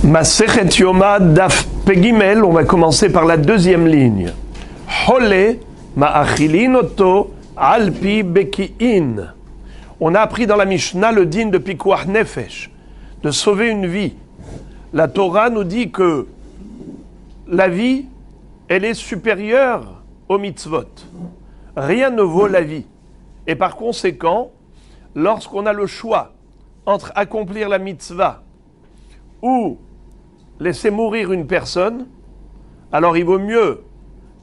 Masechet Yoma Daf Pegimel, on va commencer par la deuxième ligne. Hole ma'achilin oto alpi beki'in. On a appris dans la Mishnah le din de Pikuach Nefesh, de sauver une vie. La Torah nous dit que la vie, elle est supérieure aux mitzvot. Rien ne vaut la vie. Et par conséquent, lorsqu'on a le choix entre accomplir la mitzvah ou laisser mourir une personne, alors il vaut mieux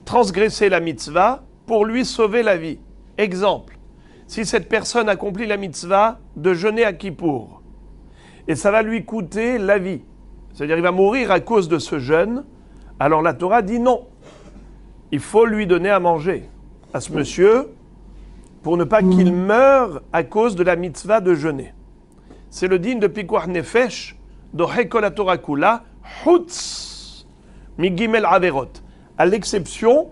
transgresser la mitzvah pour lui sauver la vie. Exemple, si cette personne accomplit la mitzvah de jeûner à Kippour, et ça va lui coûter la vie, c'est-à-dire il va mourir à cause de ce jeûne, alors la Torah dit non. Il faut lui donner à manger à ce monsieur pour ne pas qu'il meure à cause de la mitzvah de jeûner. C'est le din de Pikuach Nefesh, d'Ohekol HaTorah Kula, Hutz Migimel Averot, à l'exception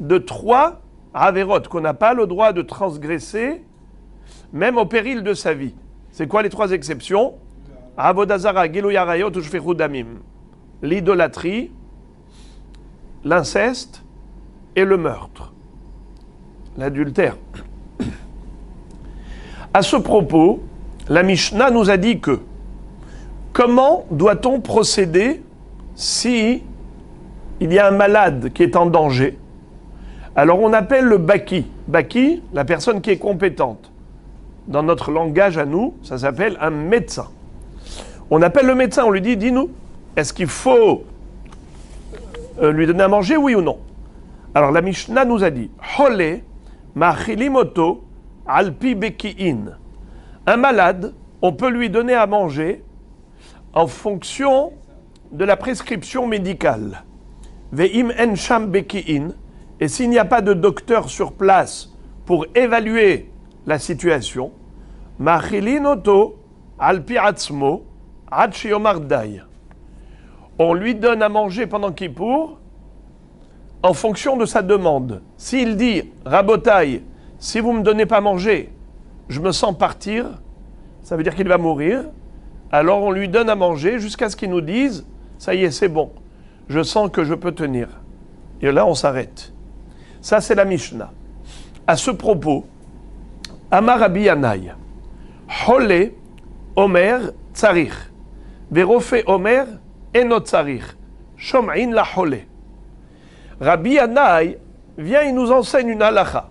de 3 Averot qu'on n'a pas le droit de transgresser, même au péril de sa vie. C'est quoi les 3 exceptions? Avodah Zara, Gilui Arayot, Ushfichut Damim. L'idolâtrie, l'inceste et le meurtre, l'adultère. À ce propos, la Mishnah nous a dit que comment doit-on procéder si il y a un malade qui est en danger? Alors on appelle le baki. Baki, la personne qui est compétente. Dans notre langage à nous, ça s'appelle un médecin. On appelle le médecin, on lui dit, dis-nous, est-ce qu'il faut lui donner à manger, oui ou non? Alors la Mishnah nous a dit, Hole ma'achilimoto alpi beki'in. Un malade, on peut lui donner à manger en fonction de la prescription médicale. Ve'im en sham beki'in. Et s'il n'y a pas de docteur sur place pour évaluer la situation, ma'achilin oto alpi atzmo ad sheyomar dai. On lui donne à manger pendant Kippour en fonction de sa demande. S'il dit, Rabotai, si vous ne me donnez pas à manger, je me sens partir, ça veut dire qu'il va mourir, alors on lui donne à manger jusqu'à ce qu'il nous dise, ça y est, c'est bon, je sens que je peux tenir. Et là, on s'arrête. Ça, c'est la Mishnah. À ce propos, Amar Rabbi Yannai, Hole Omer Tsarich, Verofe Omer Eno Tsarich, Shom'in la Hole. Rabbi Yannai vient, il nous enseigne une halakha.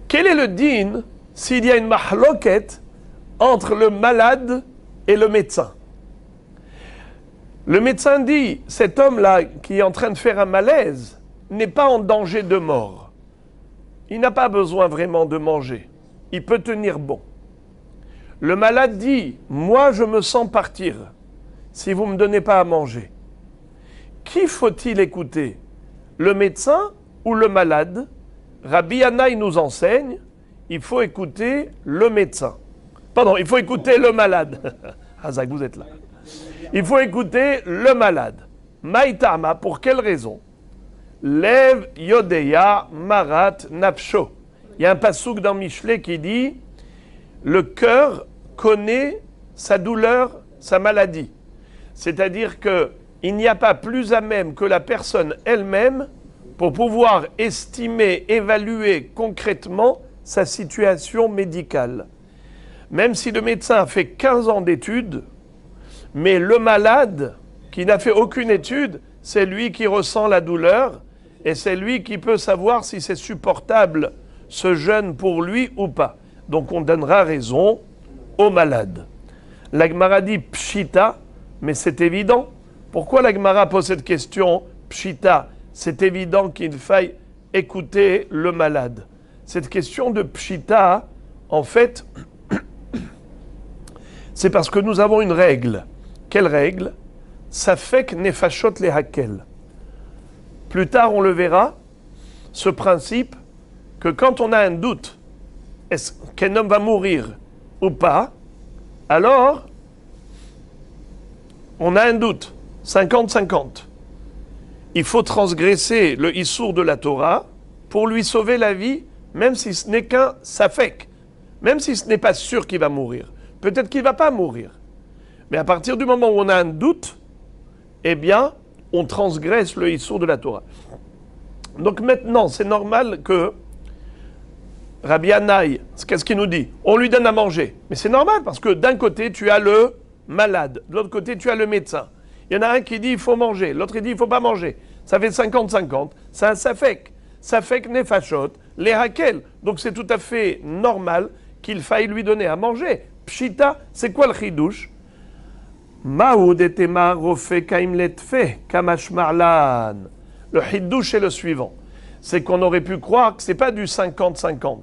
Quel est le din s'il y a une mahloket entre le malade et le médecin? Le médecin dit, cet homme-là qui est en train de faire un malaise n'est pas en danger de mort. Il n'a pas besoin vraiment de manger. Il peut tenir bon. Le malade dit, moi je me sens partir si vous ne me donnez pas à manger. Qui faut-il écouter? Le médecin ou le malade? Rabbi Yannai nous enseigne, il faut écouter le médecin. Pardon, il faut écouter le malade. Hazak, vous êtes là. Il faut écouter le malade. Maïtama, pour quelle raison? Lev yodeya marat nafsho. Il y a un passouk dans Michelet qui dit, le cœur connaît sa douleur, sa maladie. C'est-à-dire qu'il n'y a pas plus à même que la personne elle-même pour pouvoir estimer, évaluer concrètement sa situation médicale. Même si le médecin a fait 15 ans d'études, mais le malade, qui n'a fait aucune étude, c'est lui qui ressent la douleur et c'est lui qui peut savoir si c'est supportable ce jeûne pour lui ou pas. Donc on donnera raison au malade. La Gemara dit pshita, mais c'est évident. Pourquoi la Gemara pose cette question pshita? C'est évident qu'il faille écouter le malade. Cette question de pshita, en fait, c'est parce que nous avons une règle. Quelle règle? Safek nefashot lehakel. Plus tard, on le verra, ce principe que quand on a un doute, est-ce qu'un homme va mourir ou pas, alors on a un doute, 50-50. Il faut transgresser le issour de la Torah pour lui sauver la vie, même si ce n'est qu'un safek, même si ce n'est pas sûr qu'il va mourir. Peut-être qu'il ne va pas mourir. Mais à partir du moment où on a un doute, eh bien, on transgresse le issour de la Torah. Donc maintenant, c'est normal que Rabbi Anaï, qu'est-ce qu'il nous dit? On lui donne à manger. Mais c'est normal parce que d'un côté, tu as le malade, de l'autre côté, tu as le médecin. Il y en a un qui dit il faut manger, l'autre il dit il ne faut pas manger. Ça fait 50-50, c'est un safek. Safek nefashot, les hakel. Donc c'est tout à fait normal qu'il faille lui donner à manger. Pshita, c'est quoi le chidouche? Maoud etema rofe kaim letfe, kamash marlan. Le chidouche est le suivant. C'est qu'on aurait pu croire que ce n'est pas du 50-50.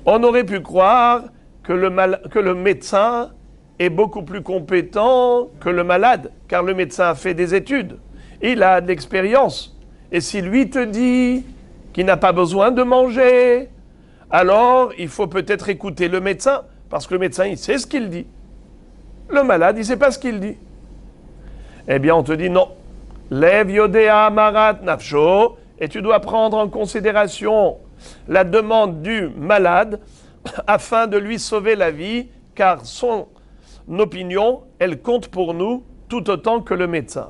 On aurait pu croire que le médecin est beaucoup plus compétent que le malade, car le médecin a fait des études, il a de l'expérience. Et si lui te dit qu'il n'a pas besoin de manger, alors il faut peut-être écouter le médecin, parce que le médecin, il sait ce qu'il dit. Le malade, il ne sait pas ce qu'il dit. Eh bien, on te dit non. Lev yodea amarat nafsho, et tu dois prendre en considération la demande du malade afin de lui sauver la vie, car son opinion, elle compte pour nous tout autant que le médecin.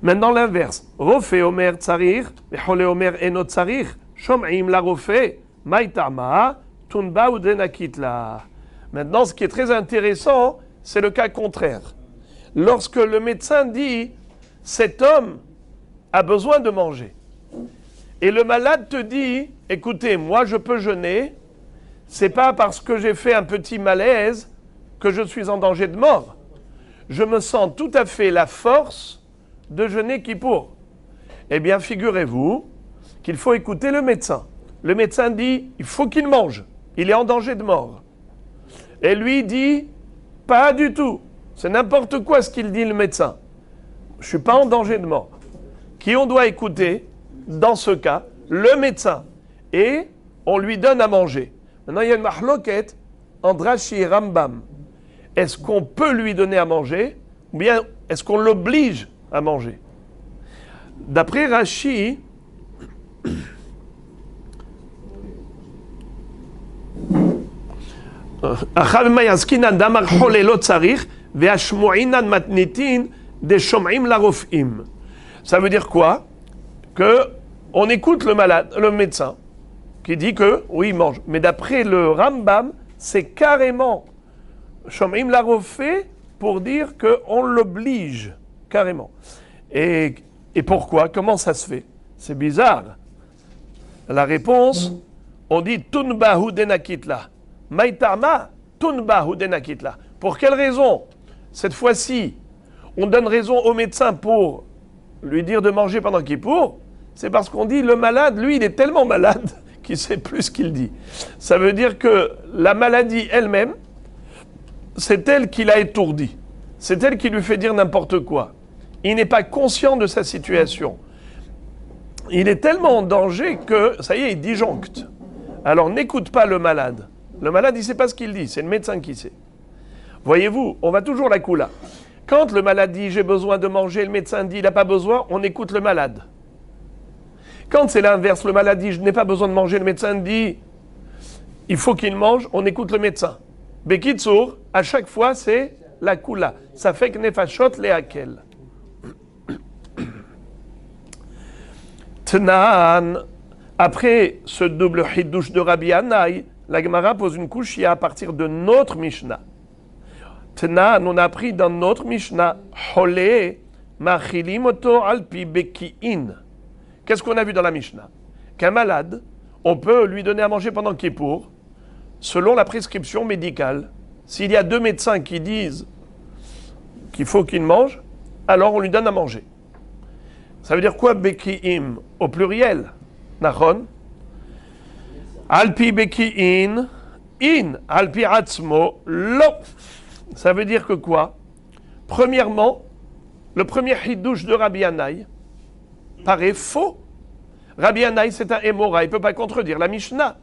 Maintenant l'inverse. Rofe omer tsarir, vechole omer eno tsarir, shom'im la rofe, maitama, tunba ou denakitla. Maintenant, ce qui est très intéressant, c'est le cas contraire. Lorsque le médecin dit, cet homme a besoin de manger, et le malade te dit, écoutez, moi je peux jeûner, c'est pas parce que j'ai fait un petit malaise que je suis en danger de mort. Je me sens tout à fait la force de jeûner Kippour. Eh bien, figurez-vous qu'il faut écouter le médecin. Le médecin dit, il faut qu'il mange, il est en danger de mort. Et lui dit, pas du tout, c'est n'importe quoi ce qu'il dit le médecin. Je ne suis pas en danger de mort. Qui on doit écouter, dans ce cas, le médecin. Et on lui donne à manger. Maintenant, il y a une mahloket entre Rashi et Rambam. Est-ce qu'on peut lui donner à manger ou bien est-ce qu'on l'oblige à manger? D'après Rashi, ça veut dire quoi? Que on écoute le malade, le médecin, qui dit que oui, il mange. Mais d'après le Rambam, c'est carrément Shom'im la refait pour dire qu'on l'oblige, carrément. Et pourquoi? Comment ça se fait? C'est bizarre. La réponse, on dit Tunbahu denakitla. Maitama Tunbahu denakitla. Pour quelle raison? Cette fois-ci, on donne raison au médecin pour lui dire de manger pendant Kippour. C'est parce qu'on dit le malade, lui, il est tellement malade qu'il ne sait plus ce qu'il dit. Ça veut dire que la maladie elle-même, c'est elle qui l'a étourdi. C'est elle qui lui fait dire n'importe quoi. Il n'est pas conscient de sa situation. Il est tellement en danger que, ça y est, il disjoncte. Alors n'écoute pas le malade. Le malade, il ne sait pas ce qu'il dit, c'est le médecin qui sait. Voyez-vous, on va toujours la coula. Quand le malade dit j'ai besoin de manger, le médecin dit il n'a pas besoin, on écoute le malade. Quand c'est l'inverse, le malade dit je n'ai pas besoin de manger, le médecin dit il faut qu'il mange, on écoute le médecin. Bekitsour, à chaque fois, c'est la koula. Ça fait que nefashot le hakel. Tnan, après ce double hidouche de Rabbi Anaï, la Gemara pose une couchia à partir de notre Mishnah. Tnan, on a appris dans notre Mishnah, Hole machilim oto alpi beki'in. Qu'est-ce qu'on a vu dans la Mishnah? Qu'un malade, on peut lui donner à manger pendant Kippour, selon la prescription médicale. S'il y a deux médecins qui disent qu'il faut qu'il mange, alors on lui donne à manger. Ça veut dire quoi, beki'im? Au pluriel. Nachon. Alpi beki'in, in, alpi atzmo, lo. Ça veut dire que quoi? Premièrement, le premier hidouche de Rabbi Anaï paraît faux. Rabbi Anaï, c'est un émora, il ne peut pas contredire la Mishnah.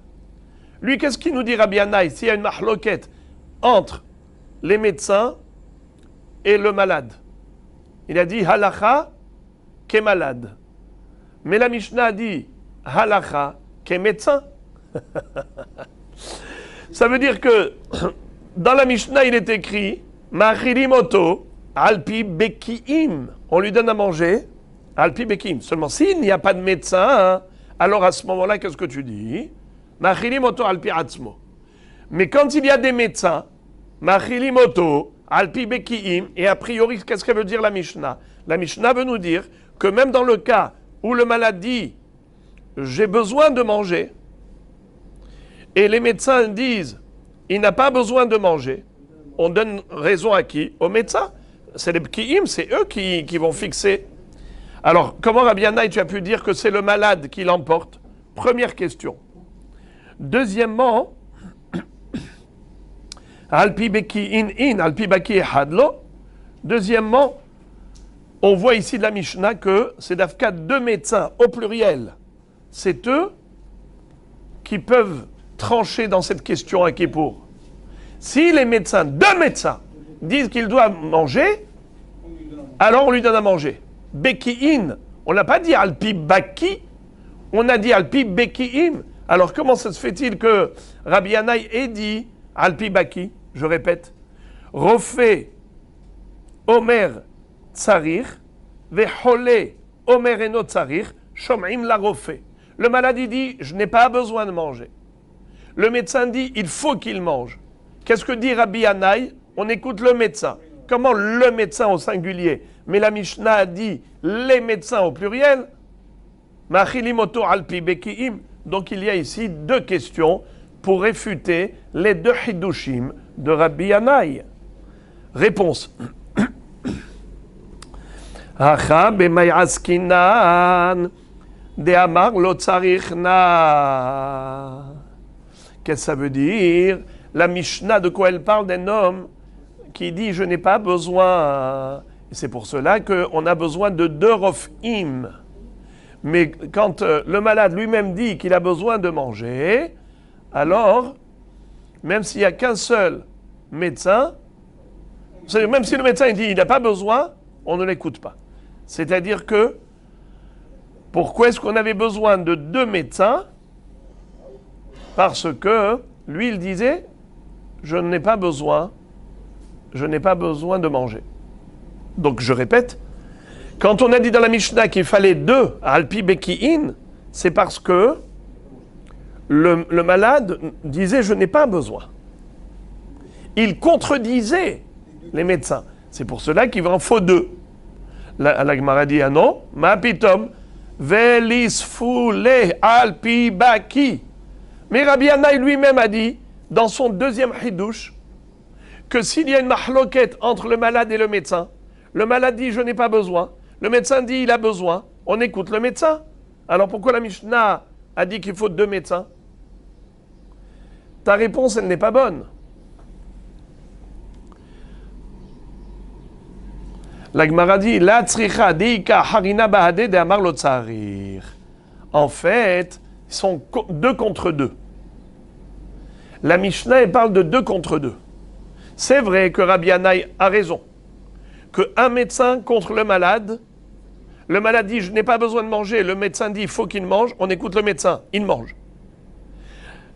Lui, qu'est-ce qu'il nous dit, Rabbi Anaï, s'il y a une mahloquette entre les médecins et le malade? Il a dit halacha qu'est malade. Mais la Mishnah dit halacha qu'est médecin. Ça veut dire que dans la Mishnah, il est écrit Machilimoto, alpi bekiim. On lui donne à manger, alpi bekiim. Seulement, s'il n'y a pas de médecin, hein, alors à ce moment-là, qu'est-ce que tu dis? Machilimoto, alpi atzmo. Mais quand il y a des médecins, Machilimoto, alpi bekiim, et a priori, qu'est-ce qu'elle veut dire la Mishnah? La Mishnah veut nous dire que même dans le cas où le malade dit « j'ai besoin de manger », et les médecins disent « il n'a pas besoin de manger », on donne raison à qui? Aux médecins. C'est les bekiim, c'est eux qui vont fixer. Alors, comment Rabbi Yanaï, tu as pu dire que c'est le malade qui l'emporte? Première question. Deuxièmement, alpi beki in, alpi baki hadlo. Deuxièmement, on voit ici de la Mishnah que c'est d'Afka deux médecins au pluriel. C'est eux qui peuvent trancher dans cette question à Kippour. Si les médecins, deux médecins, disent qu'il doit manger, alors on lui donne à manger. Beki'in, on n'a pas dit alpi baki, on a dit alpi beki'im. Alors comment ça se fait-il que Rabbi Yanaï ait dit alpi baki? Je répète, Rofé Omer Tsarir, Vechole Omer Eno Tsarir, Shom'im la Rofé. Le malade dit, je n'ai pas besoin de manger. Le médecin dit, il faut qu'il mange. Qu'est-ce que dit Rabbi Yanaï? On écoute le médecin. Comment le médecin au singulier? Mais la Mishnah a dit les médecins au pluriel. Machilimoto alpi bekiim. Donc il y a ici deux questions pour réfuter les deux hidushim de Rabbi Yanaï. Réponse. Acha b'may askinan de amar lo tzarich na. Qu'est-ce que ça veut dire? La Mishnah, de quoi elle parle? D'un homme qui dit « je n'ai pas besoin ». C'est pour cela qu'on a besoin de deux rof'im. Mais quand le malade lui-même dit qu'il a besoin de manger, alors, même s'il n'y a qu'un seul médecin, même si le médecin dit qu'il n'a pas besoin, on ne l'écoute pas. C'est-à-dire que, pourquoi est-ce qu'on avait besoin de deux médecins? Parce que, lui, il disait je n'ai pas besoin de manger. Donc je répète, quand on a dit dans la Mishnah qu'il fallait deux alpi beki'in, c'est parce que le malade disait je n'ai pas besoin. Il contredisait les médecins. C'est pour cela qu'il en faut deux. La Gemara dit ah non, ma pitom velisfule alpi baki. Mais Rabbi Yanaï lui-même a dit dans son deuxième hidouche, que s'il y a une mahloquette entre le malade et le médecin, le malade dit « je n'ai pas besoin », le médecin dit « il a besoin », on écoute le médecin. Alors pourquoi la Mishnah a dit qu'il faut deux médecins? Ta réponse, elle n'est pas bonne. La Gemara dit « la tzricha deika harina bahade de amar lo tsarir ». En fait, ils sont deux contre deux. La Mishnah, elle parle de deux contre deux. C'est vrai que Rabbi Yanaï a raison, qu'un médecin contre le malade dit « je n'ai pas besoin de manger », le médecin dit « il faut qu'il mange », on écoute le médecin, il mange.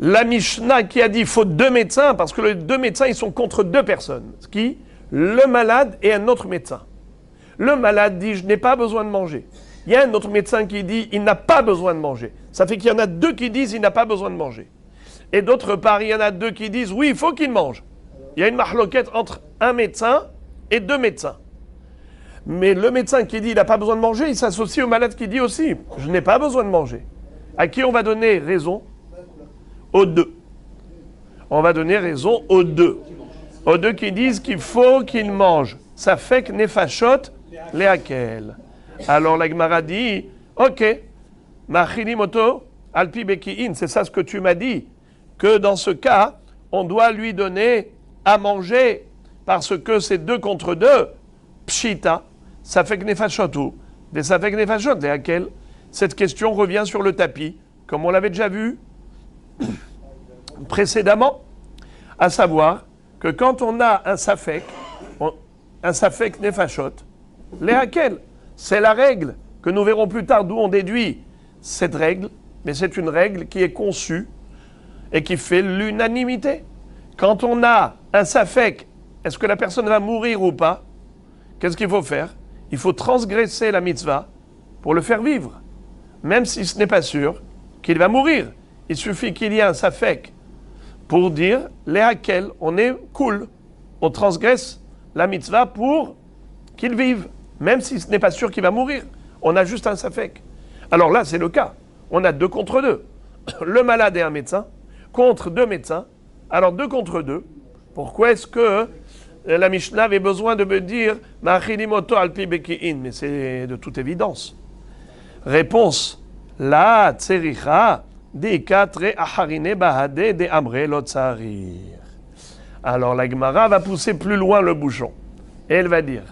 La Mishnah qui a dit « il faut deux médecins », parce que les deux médecins, ils sont contre deux personnes. Qui? Le malade et un autre médecin. Le malade dit « je n'ai pas besoin de manger ». Il y a un autre médecin qui dit « il n'a pas besoin de manger ». Ça fait qu'il y en a deux qui disent « il n'a pas besoin de manger ». Et d'autre part, il y en a deux qui disent « oui, il faut qu'il mange ». Il y a une mahloquette entre un médecin et deux médecins. Mais le médecin qui dit « il n'a pas besoin de manger », il s'associe au malade qui dit aussi « je n'ai pas besoin de manger ». À qui on va donner raison? Aux deux. On va donner raison aux deux. Aux deux qui disent qu'il faut qu'il mange. Ça fait que nefashot leakel. Alors la Gemara dit « ok, machilimoto alpi beki'in », c'est ça ce que tu m'as dit, que dans ce cas, on doit lui donner à manger, parce que c'est deux contre deux, pshita, ça fait que nefashotu, mais ça fait que nefashot, et à quel? Cette question revient sur le tapis, comme on l'avait déjà vu précédemment, à savoir que quand on a un safek nefashot, les à quel? C'est la règle, que nous verrons plus tard d'où on déduit cette règle, mais c'est une règle qui est conçue et qui fait l'unanimité. Quand on a un safek est-ce que la personne va mourir ou pas? Qu'est-ce qu'il faut faire? Il faut transgresser la mitzvah pour le faire vivre, même si ce n'est pas sûr qu'il va mourir. Il suffit qu'il y ait un safek pour dire les hakel, on est cool, on transgresse la mitzvah pour qu'il vive, même si ce n'est pas sûr qu'il va mourir. On a juste un safek. Alors là, c'est le cas. On a 2 contre 2. Le malade et un médecin contre 2 médecins. Alors 2 contre 2. Pourquoi est-ce que la Mishnah avait besoin de me dire Ma'achilimoto alpi beki'in? Mais c'est de toute évidence. Réponse. La tsericha de katre acharine bahade de amre lotzarir. Alors la Gemara va pousser plus loin le bouchon. Et elle va dire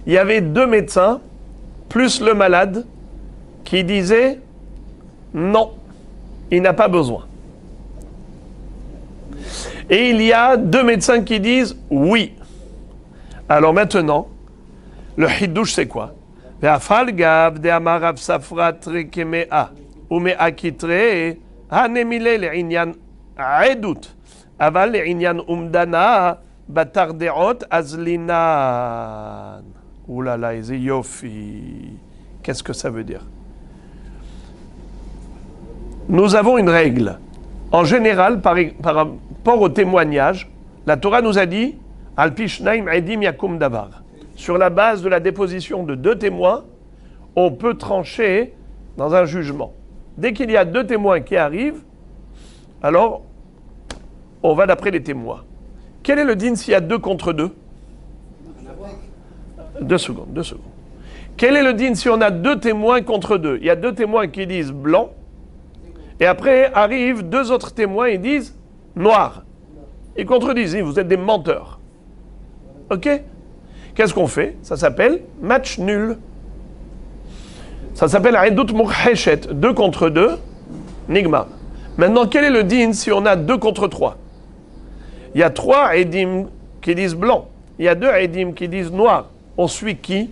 il y avait 2 médecins plus le malade qui disaient non, il n'a pas besoin. Et il y a 2 médecins qui disent oui. Alors maintenant, le hidouche c'est quoi? Ve'afal gav de amarav safrat rekemea umea kitre hanemile le'inyan aedut aval le'inyan umdana batardeot azlinan. Ouh là là, yofi. Qu'est-ce que ça veut dire? Nous avons une règle. En général, par rapport au témoignage, la Torah nous a dit Al-pi shnaim edim yakum davar. Sur la base de la déposition de 2 témoins, on peut trancher dans un jugement. Dès qu'il y a 2 témoins qui arrivent, alors on va d'après les témoins. Quel est le din s'il y a 2 contre 2? 2 secondes. Quel est le din si on a 2 témoins contre 2? Il y a 2 témoins qui disent blanc, et après arrivent 2 autres témoins et disent noir. Ils contredisent, vous êtes des menteurs. Ok? Qu'est-ce qu'on fait? Ça s'appelle match nul. Ça s'appelle Aedut Mukheshet, 2 contre 2, Nigma. Maintenant, quel est le din si on a 2 contre 3? Il y a 3 Edim qui disent blanc, il y a 2 Edim qui disent noir. On suit qui?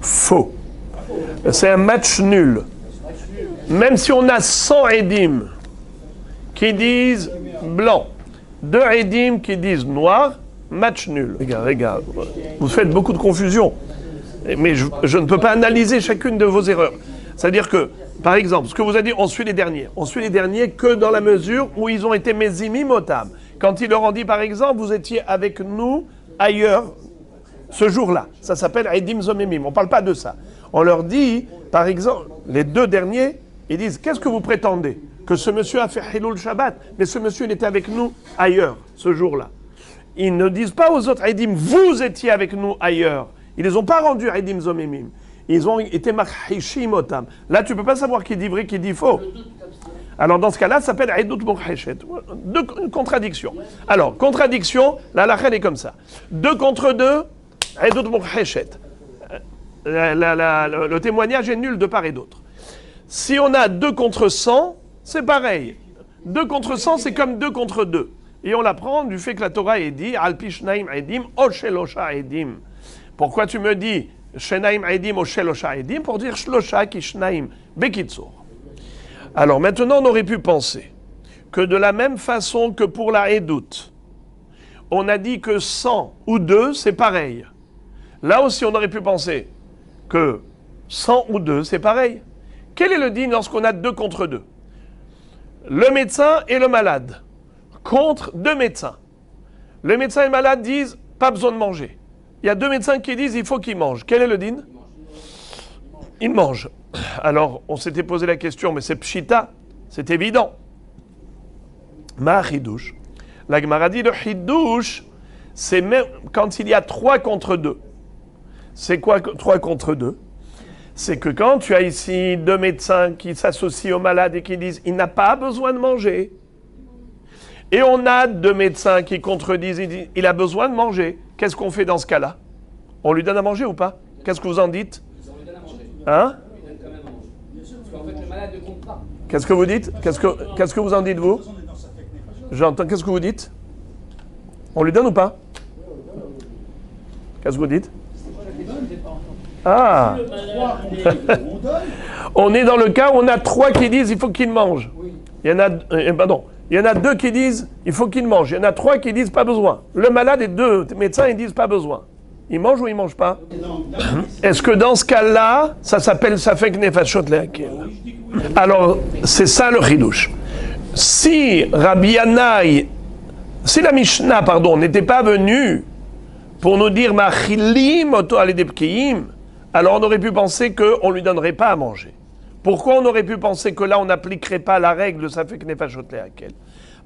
Faux. C'est un match nul. Même si on a 100 Edim qui disent blanc, 2 Edim qui disent noir, match nul. Regarde, vous faites beaucoup de confusion. Mais je ne peux pas analyser chacune de vos erreurs. C'est-à-dire que, par exemple, ce que vous avez dit, on suit les derniers. On suit les derniers que dans la mesure où ils ont été mezimim otam. Quand ils leur ont dit, par exemple, vous étiez avec nous ailleurs ce jour-là. Ça s'appelle Edim Zomemim. On ne parle pas de ça. On leur dit, par exemple, les 2 derniers, ils disent, qu'est-ce que vous prétendez? Que ce monsieur a fait Hilul Shabbat, mais ce monsieur, il était avec nous ailleurs ce jour-là. Ils ne disent pas aux autres Edim, vous étiez avec nous ailleurs. Ils ne les ont pas rendus Edim Zomemim. Ils ont été Machishim otam. Là, tu ne peux pas savoir qui dit vrai, qui dit faux. Alors, dans ce cas-là, ça s'appelle Eidut Mukheshet. Une contradiction. Alors, contradiction, la halakha est comme ça. 2 contre 2, Eidut Mukheshet. Le témoignage est nul de part et d'autre. Si on a 2 contre 100, c'est pareil. 2 contre 100, c'est comme 2 contre 2. Et on l'apprend du fait que la Torah est dit Al-pi shnaim edim o shelosha edim. Pourquoi tu me dis Shenaim edim o shelosha edim? Pour dire shlosha ki shnaim bekitsur. Alors maintenant, on aurait pu penser que de la même façon que pour la Edout, on a dit que 100 ou 2, c'est pareil. Là aussi, on aurait pu penser que 100 ou 2, c'est pareil. Quel est le din lorsqu'on a 2 contre 2? Le médecin et le malade contre 2 médecins. Le médecin et le malade disent pas besoin de manger. Il y a 2 médecins qui disent il faut qu'ils mangent. Quel est le din? Ils mangent. Alors, on s'était posé la question, mais c'est pshita, c'est évident. Ma chidouche. La Gemara dit le chidouche, c'est même quand il y a 3 contre 2. C'est quoi 3 contre 2? C'est que quand tu as ici 2 médecins qui s'associent au malade et qui disent il n'a pas besoin de manger, et on a 2 médecins qui contredisent, ils disent il a besoin de manger, qu'est-ce qu'on fait dans ce cas-là? On lui donne à manger ou pas? Qu'est-ce que vous en dites? On lui donne à manger. Hein? En fait, le malade ne compte pas. Qu'est-ce que vous dites? Qu'est-ce que vous en dites, vous? J'entends, qu'est-ce que vous dites? On lui donne ou pas? Qu'est-ce que vous dites? Ah! On est dans le cas où on a 3 qui disent il faut qu'il mange. Il y en a, il y en a 2 qui disent il faut qu'il mange. Il y en a 3 qui disent pas besoin. Le malade et 2 médecins ils disent pas besoin. Il mange ou il mange pas? Est-ce que dans ce cas-là, ça s'appelle Safek Nefashot Lehakel? Alors, c'est ça le chidouche. Si Rabbi Yannai, si la Mishnah, n'était pas venue pour nous dire Machilim oto aledepkiim, alors on aurait pu penser qu'on ne lui donnerait pas à manger. Pourquoi on aurait pu penser que là on n'appliquerait pas la règle Safek Nefashot Lehakel?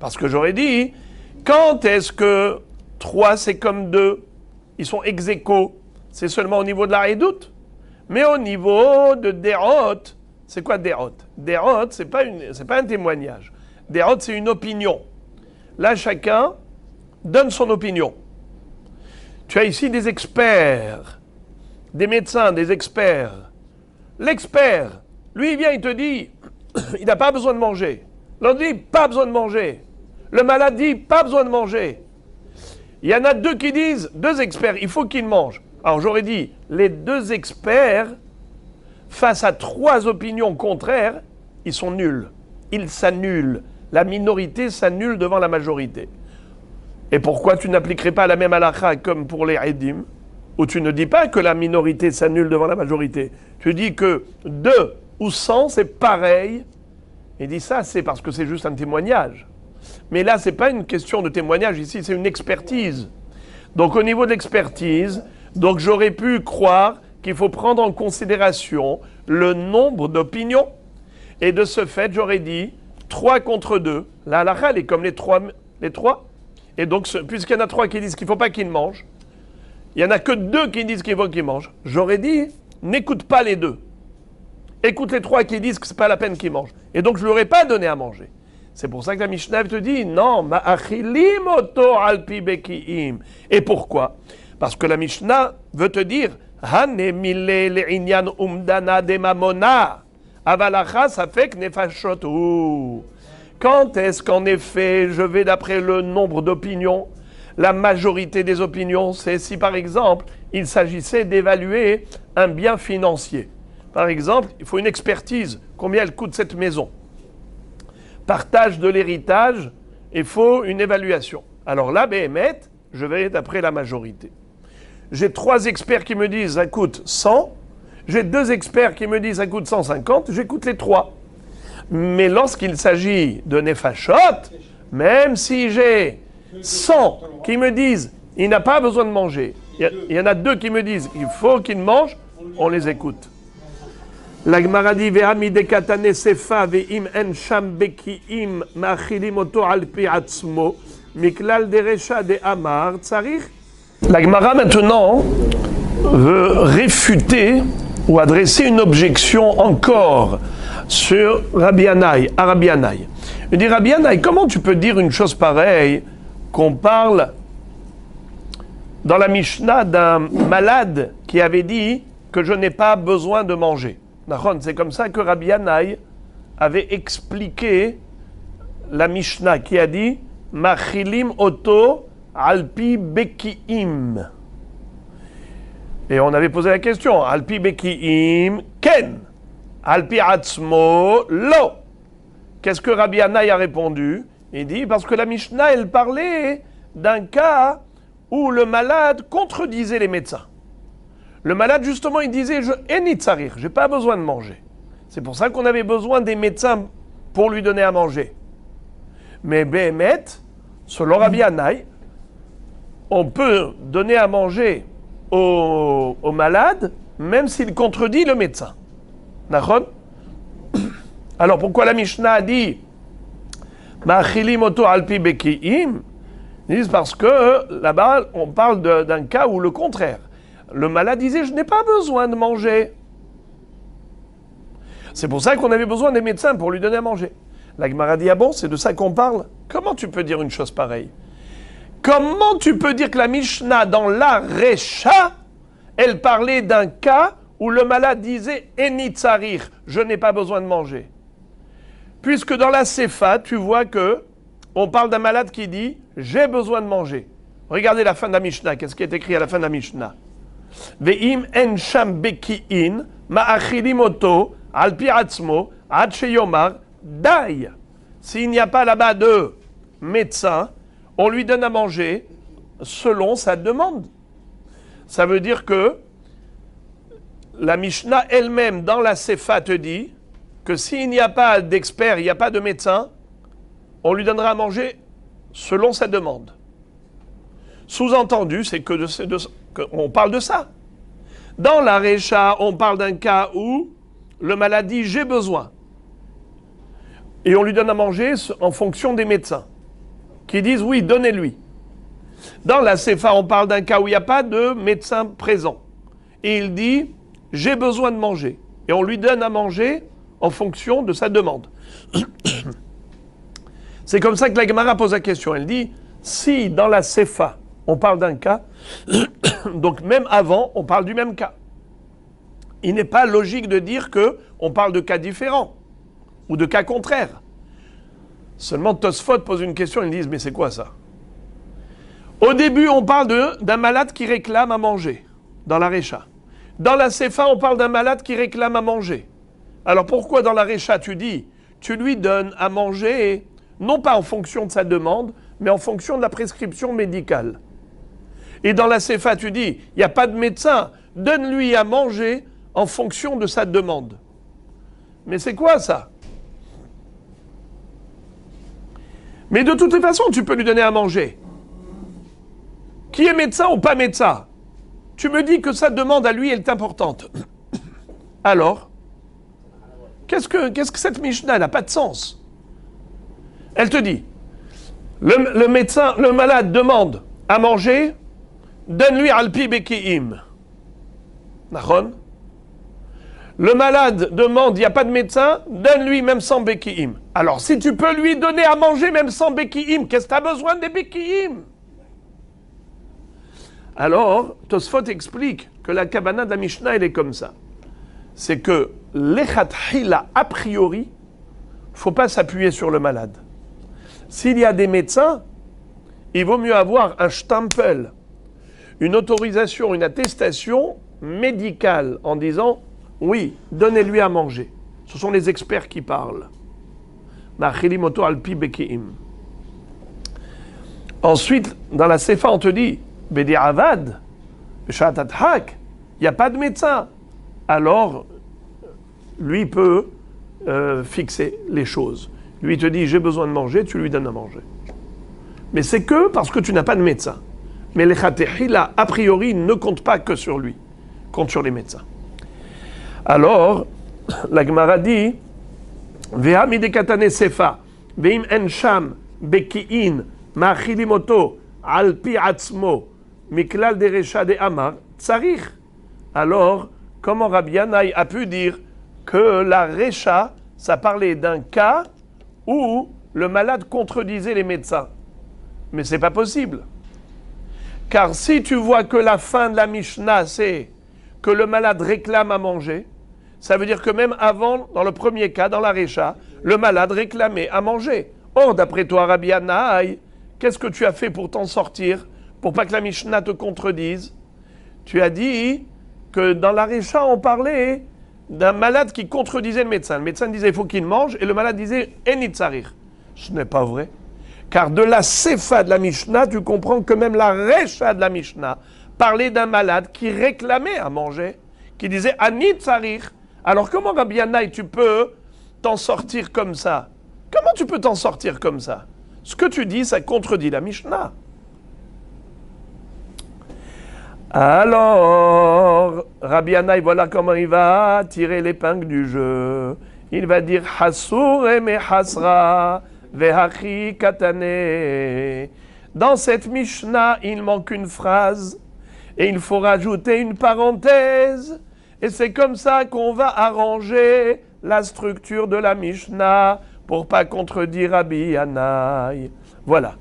Parce que j'aurais dit, quand est-ce que 3 c'est comme 2? Ils sont ex aequo, c'est seulement au niveau de la redoute. Mais au niveau de Derot, c'est quoi Derot? Derot, c'est pas un témoignage. Derot, c'est une opinion. Là, chacun donne son opinion. Tu as ici des experts, des médecins, des experts. L'expert, lui, il vient, il te dit, il n'a pas besoin de manger. L'autre dit, pas besoin de manger. Le malade dit, pas besoin de manger. Il y en a 2 qui disent, 2 experts, il faut qu'ils mangent. Alors j'aurais dit, les 2 experts, face à 3 opinions contraires, ils sont nuls. Ils s'annulent. La minorité s'annule devant la majorité. Et pourquoi tu n'appliquerais pas la même halakha comme pour les Edim, où tu ne dis pas que la minorité s'annule devant la majorité. Tu dis que 2 ou 100, c'est pareil. Et dis ça, c'est parce que c'est juste un témoignage. Mais là, ce n'est pas une question de témoignage, ici, c'est une expertise. Donc, au niveau de l'expertise, donc j'aurais pu croire qu'il faut prendre en considération le nombre d'opinions. Et de ce fait, j'aurais dit 3 contre 2. La halakha, elle est comme les 3. Et donc, puisqu'il y en a 3 qui disent qu'il ne faut pas qu'ils mangent, il n'y en a que 2 qui disent qu'il faut qu'ils mangent. J'aurais dit, n'écoute pas les 2. Écoute les 3 qui disent que ce n'est pas la peine qu'ils mangent. Et donc, je ne leur ai pas donné à manger. C'est pour ça que la Mishnah te dit non, ma'achilim oto alpi bekiim. Et pourquoi? Parce que la Mishnah veut te dire hanemile le'inyan umdana de mamona avalacha safek nefashot. Quand est-ce qu'en effet je vais d'après le nombre d'opinions? La majorité des opinions, c'est si par exemple il s'agissait d'évaluer un bien financier. Par exemple, il faut une expertise. Combien elle coûte cette maison? Partage de l'héritage, il faut une évaluation. Alors là, Béhémet, je vais d'après la majorité. J'ai 3 experts qui me disent ça coûte 100, j'ai 2 experts qui me disent ça coûte 150, j'écoute les 3. Mais lorsqu'il s'agit de Nefashot, même si j'ai 100 qui me disent il n'a pas besoin de manger, il y en a 2 qui me disent il faut qu'il mange, on les écoute. La Gemara dit ve'ami dekatane sefa ve'im en sham bekiim ma'achilim oto alpi atzmo miklal derecha de amar tzarich. La Gemara maintenant veut réfuter ou adresser une objection encore sur Rabbi Yannai, à Rabbi Yannai. Il dit Rabbi Yannai, comment tu peux dire une chose pareille qu'on parle dans la Mishnah d'un malade qui avait dit que je n'ai pas besoin de manger? C'est comme ça que Rabbi Yannai avait expliqué la Mishnah qui a dit Machilim oto alpi bekiim. Et on avait posé la question alpi bekiim ken, alpi atzmo lo. Qu'est-ce que Rabbi Yannai a répondu? Il dit parce que la Mishnah elle parlait d'un cas où le malade contredisait les médecins. Le malade, justement, il disait « Enitzarir, je n'ai pas besoin de manger ». C'est pour ça qu'on avait besoin des médecins pour lui donner à manger. Mais Béhémet, selon Rabbi Yannai, on peut donner à manger au malade, même s'il contredit le médecin. D'accord? Alors pourquoi la Mishnah a dit « Ma'achilim oto alpi bekiim » Ils disent parce que là-bas, on parle d'un cas où le contraire. Le malade disait, je n'ai pas besoin de manger. C'est pour ça qu'on avait besoin des médecins pour lui donner à manger. La Gemara dit, ah bon, c'est de ça qu'on parle? Comment tu peux dire une chose pareille? Comment tu peux dire que la Mishnah, dans la Recha, elle parlait d'un cas où le malade disait, Enitzarir, je n'ai pas besoin de manger. Puisque dans la Sefa, tu vois que on parle d'un malade qui dit, j'ai besoin de manger. Regardez la fin de la Mishnah, qu'est-ce qui est écrit à la fin de la Mishnah? Ve'im en sham beki'in ma'achilim oto Alpi atzmo, ad sheyomar, dai. S'il n'y a pas là-bas de médecin, on lui donne à manger selon sa demande. Ça veut dire que la Mishnah elle-même, dans la Sefa, te dit que s'il n'y a pas d'expert, il n'y a pas de médecin, on lui donnera à manger selon sa demande. Sous-entendu, c'est qu'on parle de ça. Dans la Récha, on parle d'un cas où le malade dit « j'ai besoin ». Et on lui donne à manger en fonction des médecins, qui disent « oui, donnez-lui ». Dans la Sefa, on parle d'un cas où il n'y a pas de médecin présent. Et il dit « j'ai besoin de manger ». Et on lui donne à manger en fonction de sa demande. C'est comme ça que la Gemara pose la question. Elle dit « si dans la Sefa, on parle d'un cas, donc même avant, on parle du même cas. Il n'est pas logique de dire qu'on parle de cas différents ou de cas contraires. Seulement Tosfot pose une question, ils disent « mais c'est quoi ça ?» Au début, on parle d'un malade qui réclame à manger, dans la Récha. Dans la Sefa, on parle d'un malade qui réclame à manger. Alors pourquoi dans la Récha, tu dis « tu lui donnes à manger, non pas en fonction de sa demande, mais en fonction de la prescription médicale ?» Et dans la Sefa, tu dis, il n'y a pas de médecin, donne-lui à manger en fonction de sa demande. Mais c'est quoi ça? Mais de toute façon, tu peux lui donner à manger. Qui est médecin ou pas médecin? Tu me dis que sa demande à lui est importante. Alors, qu'est-ce que cette Mishnah? Elle n'a pas de sens. Elle te dit, le médecin, le malade demande à manger, donne-lui alpi bekiim. Nachon. Le malade demande, il n'y a pas de médecin, donne-lui même sans bekiim. Alors, si tu peux lui donner à manger même sans bekiim, qu'est-ce que tu as besoin des bekiim? Alors, Tosfot explique que la Kavana de la Mishnah, elle est comme ça. C'est que l'echatchila, a priori, il ne faut pas s'appuyer sur le malade. S'il y a des médecins, il vaut mieux avoir un shtempel, une autorisation, une attestation médicale en disant « oui, donnez-lui à manger ». Ce sont les experts qui parlent. Ensuite, dans la Sefa, on te dit « Bedi avad, il n'y a pas de médecin ». Alors, lui peut fixer les choses. Lui te dit « j'ai besoin de manger », tu lui donnes à manger. Mais c'est que parce que tu n'as pas de médecin. Mais les khatehila, a priori, ne comptent pas que sur lui, comptent sur les médecins. Alors, la Gemara dit Veha midekatane sefa, veim en sham, beki'in, ma'achilimoto, alpi atzmo, miklal derecha de amar, tsarich. Alors, comment Rabbi Yanaï a pu dire que la recha, ça parlait d'un cas où le malade contredisait les médecins? Mais c'est pas possible. Car si tu vois que la fin de la Mishnah, c'est que le malade réclame à manger, ça veut dire que même avant, dans le premier cas, dans la Récha, le malade réclamait à manger. Or, d'après toi, Rabbi Yanaï, qu'est-ce que tu as fait pour t'en sortir, pour pas que la Mishnah te contredise? Tu as dit que dans la Récha, on parlait d'un malade qui contredisait le médecin. Le médecin disait il faut qu'il mange, et le malade disait enitzarir. Ce n'est pas vrai. Car de la Sefa de la Mishnah, tu comprends que même la Récha de la Mishnah parlait d'un malade qui réclamait à manger, qui disait Ani tsarir. Alors comment, Rabbi Yanaï, tu peux t'en sortir comme ça? Comment tu peux t'en sortir comme ça? Ce que tu dis, ça contredit la Mishnah. Alors, Rabbi Yanaï, voilà comment il va tirer l'épingle du jeu. Il va dire Hasur me hasra. Vehachi katane. Dans cette Mishnah, il manque une phrase et il faut rajouter une parenthèse. Et c'est comme ça qu'on va arranger la structure de la Mishnah pour pas contredire Rabbi Yanaï. Voilà.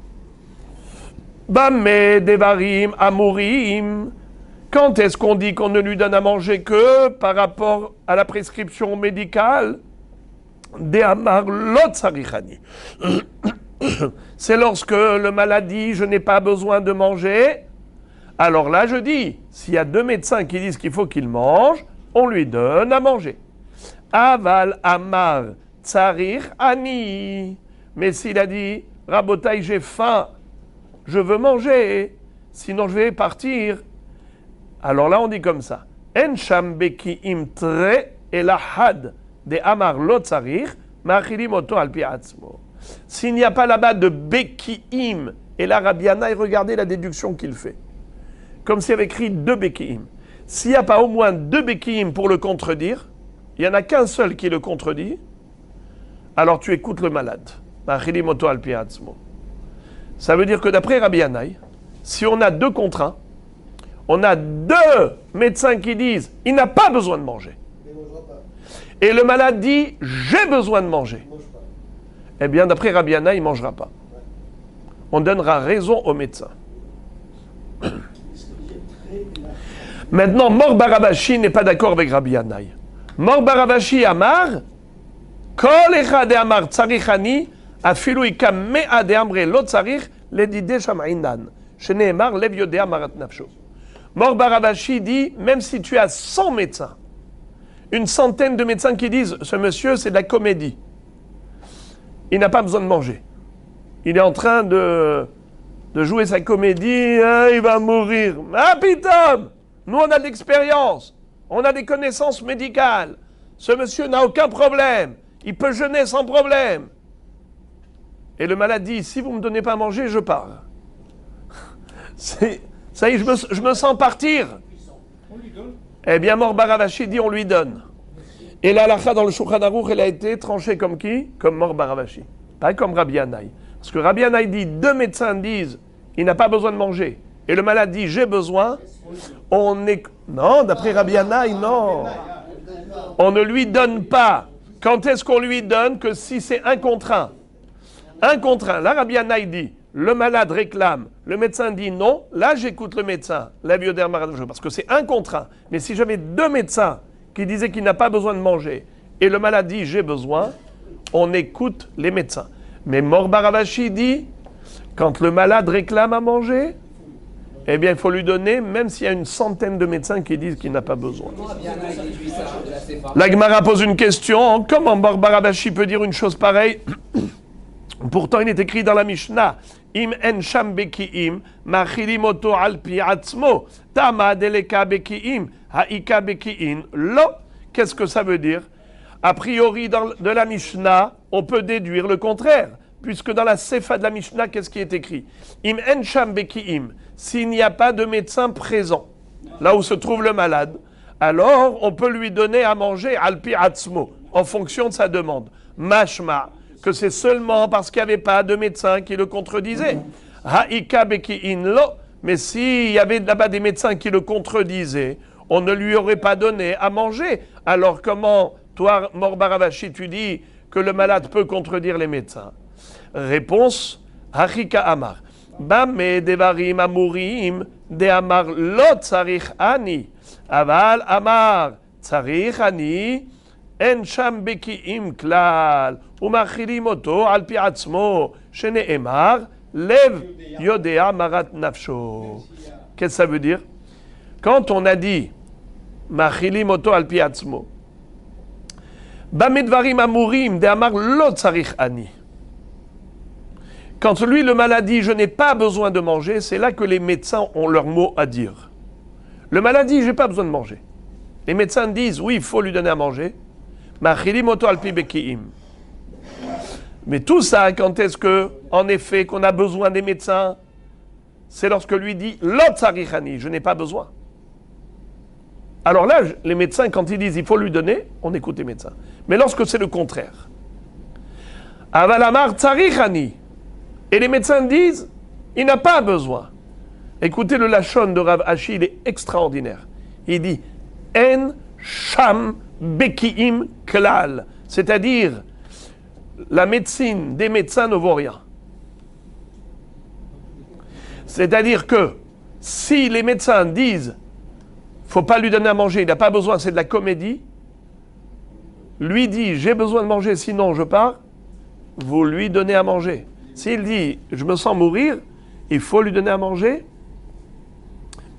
Bamé devarim amurim. Quand est-ce qu'on dit qu'on ne lui donne à manger que par rapport à la prescription médicale? C'est lorsque le malade dit je n'ai pas besoin de manger. Alors là je dis, s'il y a deux médecins qui disent qu'il faut qu'il mange, on lui donne à manger. Aval Amar Tsarir Ani. Mais s'il a dit, Rabotai, j'ai faim, je veux manger, sinon je vais partir. Alors là, on dit comme ça. En sham beki'im tre elahad de Amar lo tsarir, machilim oto al pi atzmo. S'il n'y a pas là-bas de beki'im, et là, Rabbi Yannai, regardez la déduction qu'il fait. Comme s'il avait écrit 2 beki'im. S'il n'y a pas au moins 2 beki'im pour le contredire, il n'y en a qu'un seul qui le contredit, alors tu écoutes le malade. Machilim oto al pi atzmo. Ça veut dire que d'après Rabbi Yannai, si on a 2 contre 1, on a 2 médecins qui disent il n'a pas besoin de manger. Et le malade dit j'ai besoin de manger. Eh bien, d'après Rabbi Yannai, il ne mangera pas. On donnera raison au médecin. Maintenant, Mor Baravashi n'est pas d'accord avec Rabbi Yannai. Mor Baravashi Amar, Kol echad Amar tzarichani, afilu ikam mea de amre lo tzarich, ledide shamainan. Sheneemar lev yodea marat nafsho. Mor Baravashi dit, même si tu as 100 médecins, une centaine de médecins qui disent, ce monsieur, c'est de la comédie. Il n'a pas besoin de manger. Il est en train de jouer sa comédie, hein, il va mourir. Ah, pitom! Nous, on a de l'expérience. On a des connaissances médicales. Ce monsieur n'a aucun problème. Il peut jeûner sans problème. Et le malade dit, si vous ne me donnez pas à manger, je pars. Ça y est, je me sens partir. Eh bien, Mor Baravashi dit on lui donne. Et la halakha dans le Shulchan Aruch, elle a été tranchée comme qui? Comme Mor Baravashi. Pas comme Rabbi Yannai. Parce que Rabbi Yannai dit, 2 médecins disent, il n'a pas besoin de manger. Et le malade dit, j'ai besoin. Non, d'après Rabbi Yannai, non. On ne lui donne pas. Quand est-ce qu'on lui donne? Que si c'est 1 contre 1. 1 contre 1. Là, Rabbi Yannai dit, le malade réclame, le médecin dit non, là j'écoute le médecin, parce que c'est 1 contre 1. Mais si j'avais 2 médecins qui disaient qu'il n'a pas besoin de manger, et le malade dit j'ai besoin, on écoute les médecins. Mais Mor Baravashi dit, quand le malade réclame à manger, eh bien il faut lui donner, même s'il y a une centaine de médecins qui disent qu'il n'a pas besoin. La Gemara pose une question, comment Mor Baravashi peut dire une chose pareille? Pourtant, il est écrit dans la Mishnah, Im en sham beki'im, machilim oto al pi atzmo, tama deleka beki'im, haika beki'in, lo. Qu'est-ce que ça veut dire? A priori, de la Mishnah, on peut déduire le contraire, puisque dans la Sefa de la Mishnah, qu'est-ce qui est écrit? Im en sham beki'im, s'il n'y a pas de médecin présent, là où se trouve le malade, alors on peut lui donner à manger al pi atzmo, en fonction de sa demande. Mashma, que c'est seulement parce qu'il n'y avait pas de médecin qui le contredisait. Ha'ika beki'in lo. Mais s'il y avait là-bas des médecins qui le contredisaient, on ne lui aurait pas donné à manger. Alors comment, toi, Mor Baravashi, tu dis que le malade peut contredire les médecins? Réponse, Hachika Amar. Bame devarim amurim de Amar lo tzarich ani. Aval Amar tzarich ani. En sham beki'im klal, umachilim oto al pi atzmo, shene'emar, lev yodea marat nafsho. Qu'est-ce que ça veut dire? Quand on a dit, machilim oto al pi atzmo, bamedvarim amurim de amar lo tzarich ani. Quand lui, le malade dit, je n'ai pas besoin de manger, c'est là que les médecins ont leur mot à dire. Le malade dit, je n'ai pas besoin de manger. Les médecins disent, oui, il faut lui donner à manger. Mais tout ça, quand est-ce que, en effet, qu'on a besoin des médecins? C'est lorsque lui dit l'otsarichani, je n'ai pas besoin. Alors là, les médecins, quand ils disent il faut lui donner, on écoute les médecins. Mais lorsque c'est le contraire, avalamar tsarichani, et les médecins disent il n'a pas besoin. Écoutez le lachon de Rav Ashi, il est extraordinaire. Il dit en sham beki'im klal, c'est-à-dire la médecine des médecins ne vaut rien. C'est-à-dire que si les médecins disent faut pas lui donner à manger, il n'a pas besoin, c'est de la comédie, lui dit j'ai besoin de manger sinon je pars, vous lui donnez à manger. S'il dit je me sens mourir, il faut lui donner à manger,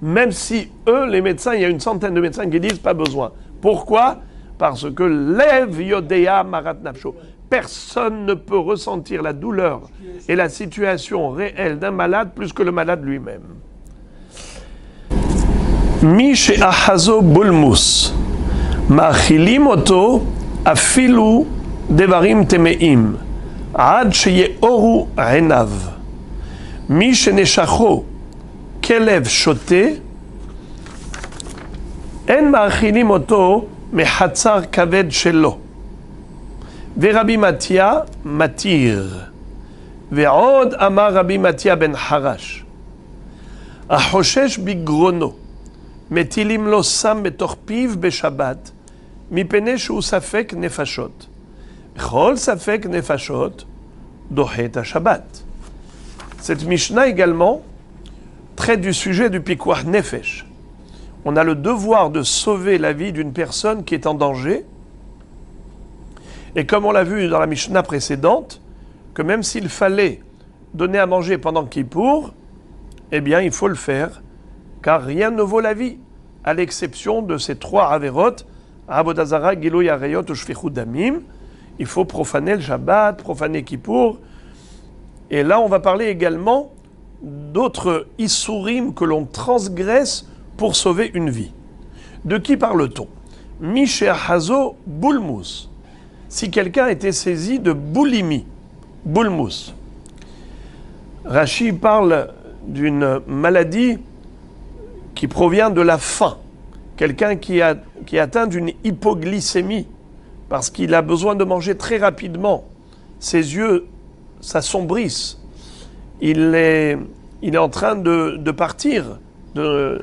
même si eux, les médecins, il y a une centaine de médecins qui disent pas besoin. Pourquoi? parce que lev yodea marat nafsho. Personne ne peut ressentir la douleur et la situation réelle d'un malade plus que le malade lui-même. Mi she'ahazo bulmus, ma'achilim oto afilu devarim temeim, ad sheyeoru einav. Mi she'neshacho kelev shote, en ma'achilim oto mechatzar kaved shelo. ורבי מתיה מתיר, ועוד אמר רבי מתיה בן חרש, החושש בגרונו, מטילים לו סם בתוך פיו בשבת, מפני שהוא ספק נפשות. כל ספק נפשות דוחה את השבת. Cette Mishnah également traite du sujet du pikuach nefesh. On a le devoir de sauver la vie d'une personne qui est en danger. Et comme on l'a vu dans la Mishnah précédente, que même s'il fallait donner à manger pendant Kippour, eh bien il faut le faire, car rien ne vaut la vie, à l'exception de ces 3 averot, Avodah Zara, Gilui Arayot ou Shfichut Damim. Il faut profaner le Shabbat, profaner Kippour. Et là, on va parler également d'autres Issourim que l'on transgresse pour sauver une vie. De qui parle-t-on? Mishéa Hazo Bulmus. Si quelqu'un était saisi de boulimie, boulmous. Rashi parle d'une maladie qui provient de la faim. Quelqu'un qui est atteint d'une hypoglycémie parce qu'il a besoin de manger très rapidement. Ses yeux s'assombrissent. Il est en train de partir, de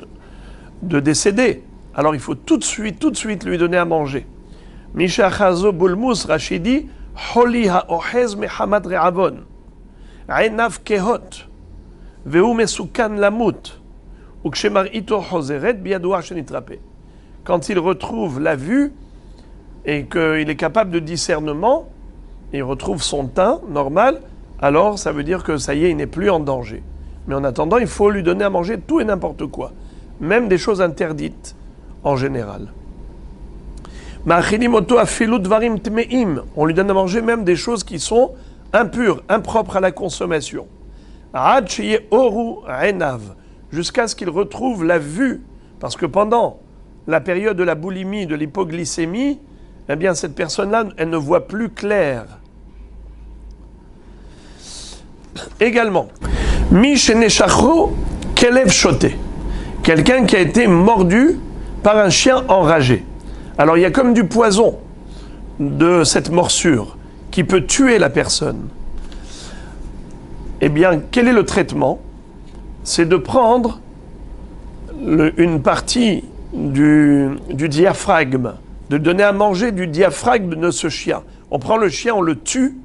décéder. Alors il faut tout de suite lui donner à manger. Misha Chazo Bulmus, Rachidi, Holi ha'ohez mehamat re'avon, Einav kehot, Ve'u mesukan lamut, Ukshemar ito hozeret biadoua shenitrape. Quand il retrouve la vue et qu'il est capable de discernement, et il retrouve son teint normal, alors ça veut dire que ça y est, il n'est plus en danger. Mais en attendant, il faut lui donner à manger tout et n'importe quoi, même des choses interdites en général. On lui donne à manger même des choses qui sont impures, impropres à la consommation. Jusqu'à ce qu'il retrouve la vue. Parce que pendant la période de la boulimie, de l'hypoglycémie, eh bien cette personne-là, elle ne voit plus clair. Également, quelqu'un qui a été mordu par un chien enragé. Alors il y a comme du poison de cette morsure qui peut tuer la personne. Eh bien, quel est le traitement? C'est de prendre une partie du diaphragme, de donner à manger du diaphragme de ce chien. On prend le chien, on le tue,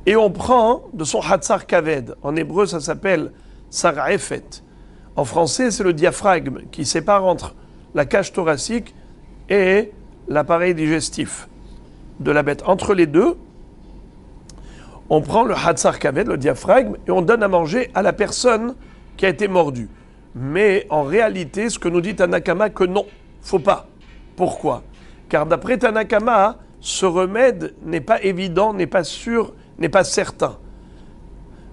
et on prend de son hatzar kaved. En hébreu, ça s'appelle sara'efet. En français, c'est le diaphragme qui sépare entre la cage thoracique et l'appareil digestif de la bête. Entre les deux, on prend le hatzar kaved, le diaphragme, et on donne à manger à la personne qui a été mordue. Mais en réalité, ce que nous dit Tanakama, que non, faut pas. Pourquoi? Car d'après Tanakama, ce remède n'est pas évident, n'est pas sûr, n'est pas certain.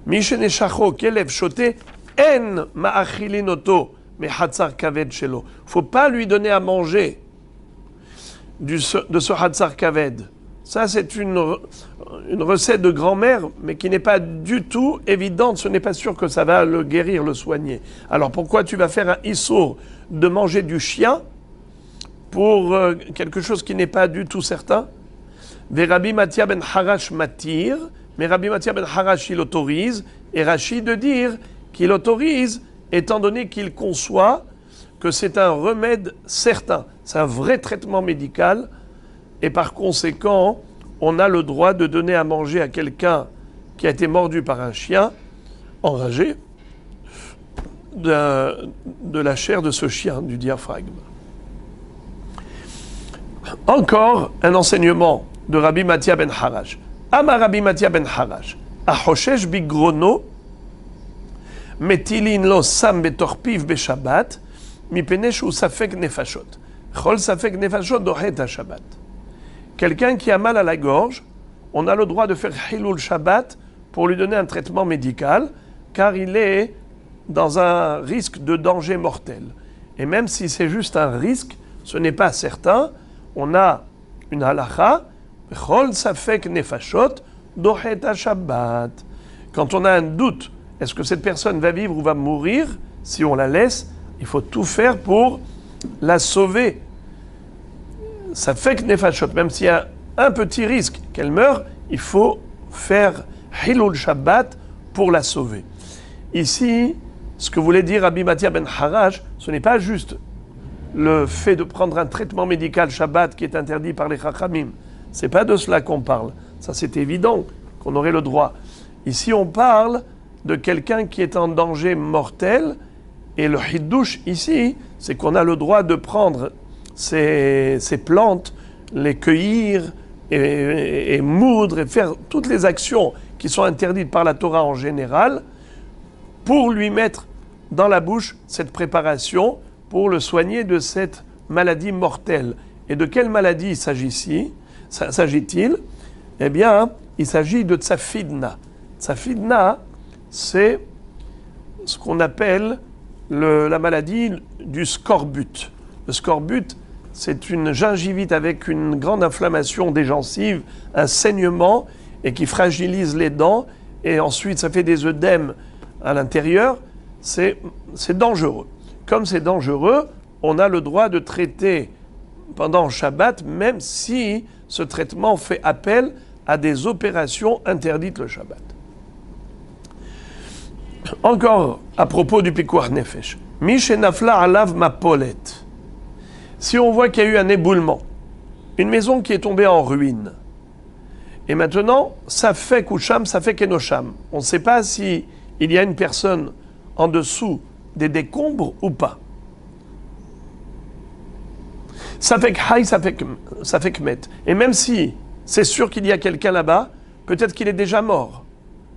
Misheneshacho kelev shote en ma'achilinoto me hatzar kaved shelo. Faut pas lui donner à manger de ce hatzar kaved. Ça, c'est une recette de grand-mère, mais qui n'est pas du tout évidente. Ce n'est pas sûr que ça va le guérir, le soigner. Alors, pourquoi tu vas faire un issour de manger du chien pour quelque chose qui n'est pas du tout certain? Rabbi Matia ben Harash matir, mais Rabbi Matia ben Harash, il autorise, et Rashi de dire qu'il autorise, étant donné qu'il conçoit que c'est un remède certain. C'est un vrai traitement médical. Et par conséquent, on a le droit de donner à manger à quelqu'un qui a été mordu par un chien enragé de la chair de ce chien, du diaphragme. Encore un enseignement de Rabbi Matia ben Harash. Ama Rabbi Matia ben Harash, Ahoshesh bigrono, metilin lo sam betorpiv beshabbat, mipene shu safek nefashot. Chol safek nefashot dohet ha-shabbat. quelqu'un qui a mal à la gorge, on a le droit de faire Hilul Shabbat pour lui donner un traitement médical, car il est dans un risque de danger mortel. Et même si c'est juste un risque, ce n'est pas certain, on a une halacha, Chol Safek Nefashot, Dochet Shabbat. Quand on a un doute, est-ce que cette personne va vivre ou va mourir? Si on la laisse, il faut tout faire pour la sauver. Safek Nefashot, même s'il y a un petit risque qu'elle meure, il faut faire Hilul Shabbat pour la sauver. Ici, ce que voulait dire Rabbi Matia ben Harash, ce n'est pas juste le fait de prendre un traitement médical Shabbat qui est interdit par les Chachamim. C'est pas de cela qu'on parle. Ça, c'est évident qu'on aurait le droit. Ici, on parle de quelqu'un qui est en danger mortel. Et le Hiddouche, ici, c'est qu'on a le droit de prendre ces plantes, les cueillir et moudre et faire toutes les actions qui sont interdites par la Torah en général pour lui mettre dans la bouche cette préparation pour le soigner de cette maladie mortelle. Et de quelle maladie s'agit-il? Eh bien, il s'agit de tsafidna. Tsafidna, c'est ce qu'on appelle la maladie du scorbut. Le scorbut, c'est une gingivite avec une grande inflammation des gencives, un saignement, et qui fragilise les dents, et ensuite ça fait des œdèmes à l'intérieur. C'est dangereux. Comme c'est dangereux, on a le droit de traiter pendant Shabbat, même si ce traitement fait appel à des opérations interdites le Shabbat. Encore à propos du Pikuach Nefesh. Mishenafla alav mapolet. Si on voit qu'il y a eu un éboulement, une maison qui est tombée en ruine, et maintenant, ça fait Kusham, ça fait Kenosham. On ne sait pas si il y a une personne en dessous des décombres ou pas. Ça fait Khaï, ça fait Kmet. Et même si c'est sûr qu'il y a quelqu'un là-bas, peut-être qu'il est déjà mort,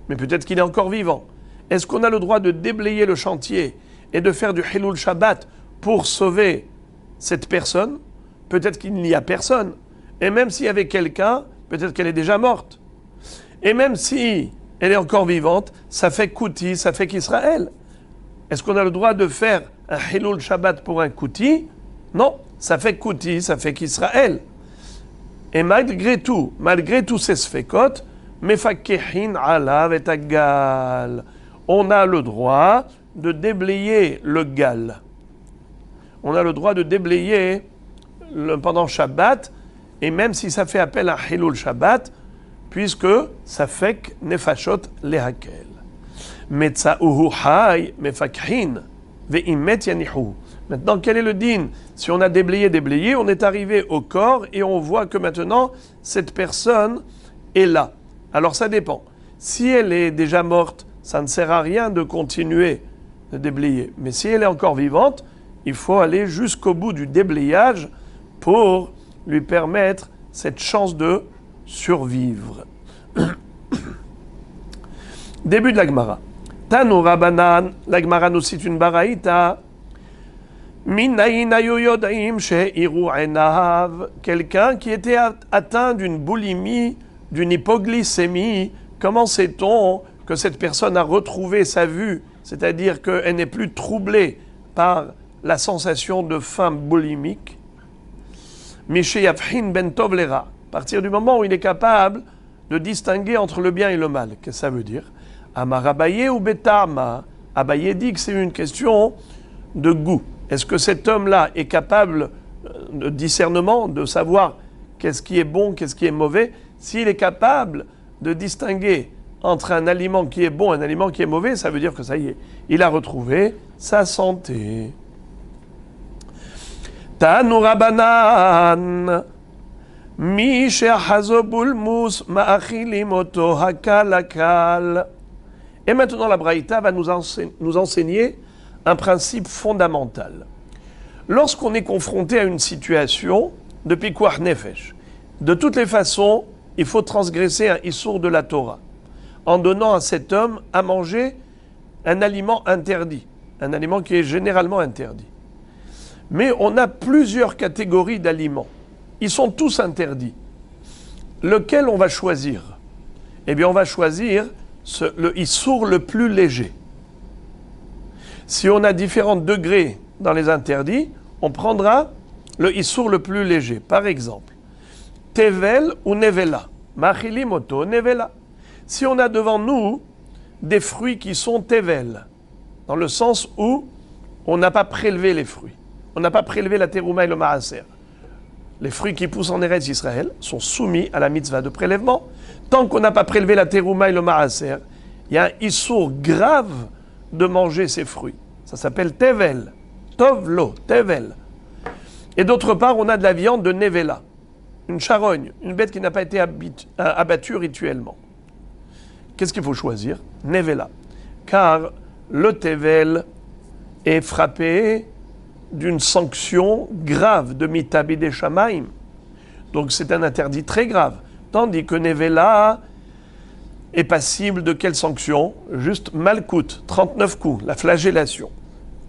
mais peut-être qu'il est encore vivant. Est-ce qu'on a le droit de déblayer le chantier et de faire du Hilul Shabbat pour sauver cette personne? Peut-être qu'il n'y a personne. Et même s'il y avait quelqu'un, peut-être qu'elle est déjà morte. Et même si elle est encore vivante, ça fait Kouti, ça fait qu'Israël. Est-ce qu'on a le droit de faire un Hilul Shabbat pour un Kouti? Non, ça fait Kouti, ça fait qu'Israël. Et malgré tout ces sfekot, mefakehin alav et agal. On a le droit de déblayer le gal. On a le droit de déblayer pendant Shabbat, et même si ça fait appel à Hilul Shabbat, puisque ça fait nefashot lehakel. Metza'uhu hay mefakhin ve'imet yanihu. Maintenant, quel est le din? Si on a déblayé, on est arrivé au corps et on voit que maintenant, cette personne est là. Alors ça dépend. Si elle est déjà morte, ça ne sert à rien de continuer de déblayer. Mais si elle est encore vivante, il faut aller jusqu'au bout du déblayage pour lui permettre cette chance de survivre. Début de la Gemara. Tanu Rabanan, la Gemara nous cite une baraïta. Quelqu'un qui était atteint d'une boulimie, d'une hypoglycémie, comment sait-on que cette personne a retrouvé sa vue, c'est-à-dire qu'elle n'est plus troublée par la sensation de faim boulimique? À partir du moment où il est capable de distinguer entre le bien et le mal. Qu'est-ce que ça veut dire? Amar Abaye ou Betama. Abaye dit que c'est une question de goût. Est-ce que cet homme-là est capable de discernement, de savoir qu'est-ce qui est bon, qu'est-ce qui est mauvais? S'il est capable de distinguer entre un aliment qui est bon et un aliment qui est mauvais, ça veut dire que ça y est, il a retrouvé sa santé. Tanu Rabanan. Mi she'achazo bulmus ma'achilim oto hakal. Et maintenant, la Braïta va nous enseigner un principe fondamental. Lorsqu'on est confronté à une situation de Pikuach Nefesh, de toutes les façons, il faut transgresser un issour de la Torah, en donnant à cet homme à manger un aliment interdit, un aliment qui est généralement interdit. Mais on a plusieurs catégories d'aliments. Ils sont tous interdits. lequel on va choisir? Eh bien, on va choisir le issour le plus léger. Si on a différents degrés dans les interdits, on prendra le issour le plus léger. Par exemple, tevel ou nevela. Machilimoto nevela. Si on a devant nous des fruits qui sont tevel, dans le sens où on n'a pas prélevé les fruits, on n'a pas prélevé la terouma et le maaser. Les fruits qui poussent en Eretz Israël sont soumis à la mitzvah de prélèvement. Tant qu'on n'a pas prélevé la terouma et le maaser, il y a un issour grave de manger ces fruits. Ça s'appelle tevel, tovlo, tevel. Et d'autre part, on a de la viande de nevela, une charogne, une bête qui n'a pas été abattue rituellement. Qu'est-ce qu'il faut choisir? Nevela. Car le tevel est frappé d'une sanction grave de mitabi des shamaim. Donc c'est un interdit très grave. Tandis que nevela est passible de quelle sanction? Juste malkout, 39 coups, la flagellation.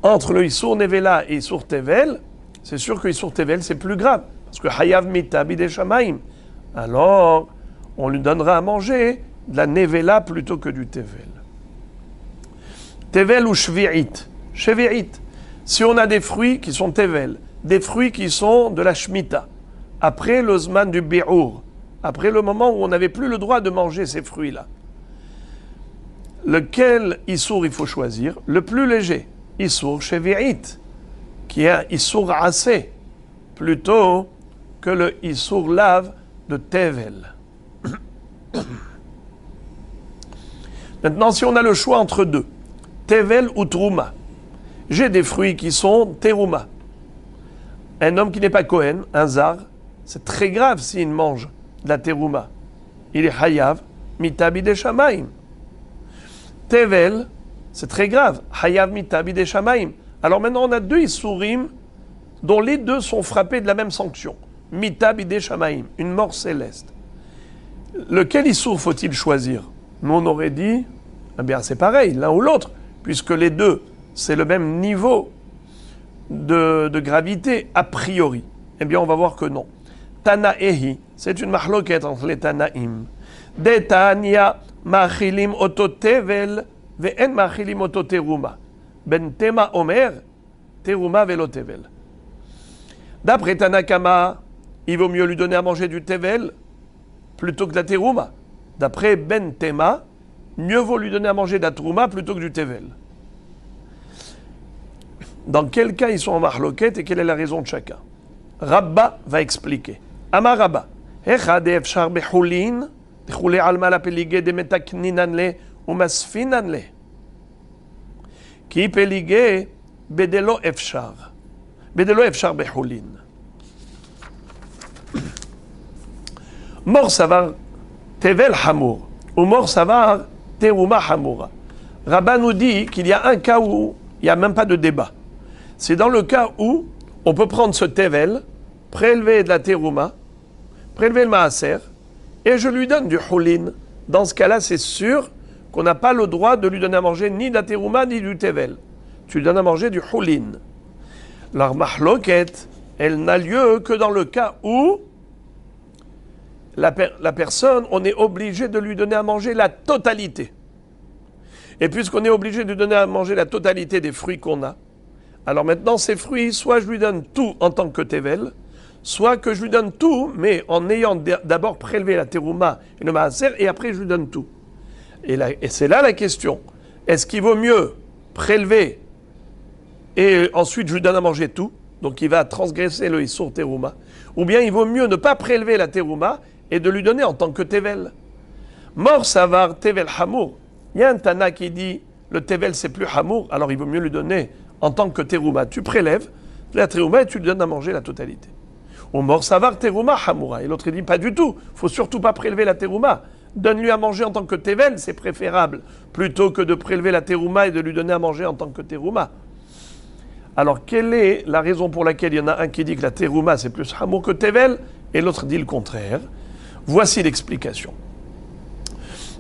Entre le Issour Nevela et Issour Tevel, c'est sûr que Issour Tevel c'est plus grave, parce que Hayav Mitabi des Shamaim. Alors, on lui donnera à manger de la Nevela plutôt que du Tevel. Tevel ou Shvi'it. Shvi'it. Si on a des fruits qui sont Tevel, des fruits qui sont de la Shemitah, après le Zman du Bi'ur, après le moment où on n'avait plus le droit de manger ces fruits-là, lequel Issour il faut choisir? Le plus léger. Issour Shevi'it, qui est un Issour assez, plutôt que le Issour lave de Tevel. Maintenant, si on a le choix entre deux, Tevel ou Trouma, j'ai des fruits qui sont Terouma. Un homme qui n'est pas Kohen, un Zar, c'est très grave s'il mange de la Terouma. Il est Hayav, Mitabi de Shamaim. Tevel, c'est très grave. Hayav mitabi des shamaim. Alors maintenant, on a deux issourim dont les deux sont frappés de la même sanction. Mitabi des shamaim, une mort céleste. Lequel issour faut-il choisir? Nous, on aurait dit, eh bien, c'est pareil, l'un ou l'autre, puisque les deux, c'est le même niveau de gravité a priori. Eh bien, on va voir que non. Tanaehi, c'est une mahloket entre les Tanaim. De Tanya, machilim ototevel, ve'en machilim ototeruma. Ben tema omer, teruma velo tevel. D'après Tanakama, il vaut mieux lui donner à manger du tevel plutôt que de la teruma. D'après Ben Tema, mieux vaut lui donner à manger de la teruma plutôt que du tevel. Dans quel cas ils sont en mahloket et quelle est la raison de chacun? Rabba va expliquer. Amar Rabba, echad efshar bechulin, bechule alma la peligé de metakninan le ou masfinan le. Ki peligé bedelo efshar. Bedelo efshar bechulin. Mor savar tevel hamour ou mor savar teruma hamoura. Rabba nous dit qu'il y a un cas où il n'y a même pas de débat. C'est dans le cas où on peut prendre ce tevel, prélever de la teruma, prélever le maaser, et je lui donne du houlin. Dans ce cas-là, c'est sûr qu'on n'a pas le droit de lui donner à manger ni de la teruma ni du tevel. Tu lui donnes à manger du houlin. La mahloket, elle n'a lieu que dans le cas où la personne, on est obligé de lui donner à manger la totalité. Et puisqu'on est obligé de lui donner à manger la totalité des fruits qu'on a, alors maintenant, ces fruits, soit je lui donne tout en tant que tevel, soit que je lui donne tout, mais en ayant d'abord prélevé la terouma et le maaser, et après je lui donne tout. Et c'est là la question. Est-ce qu'il vaut mieux prélever et ensuite je lui donne à manger tout, donc il va transgresser le issour terouma, ou bien il vaut mieux ne pas prélever la terouma et de lui donner en tant que tevel. Mor savar tevel hamour. Il y a un Tana qui dit le tevel c'est plus hamour, alors il vaut mieux lui donner en tant que terouma. Tu prélèves la terouma et tu lui donnes à manger la totalité. Ou mor savar terouma hamoura. Et l'autre dit pas du tout, il faut surtout pas prélever la terouma. Donne-lui à manger en tant que tevel, c'est préférable, plutôt que de prélever la terouma et de lui donner à manger en tant que terouma. Alors, quelle est la raison pour laquelle il y en a un qui dit que la terouma c'est plus hamour que tevel et l'autre dit le contraire? Voici l'explication.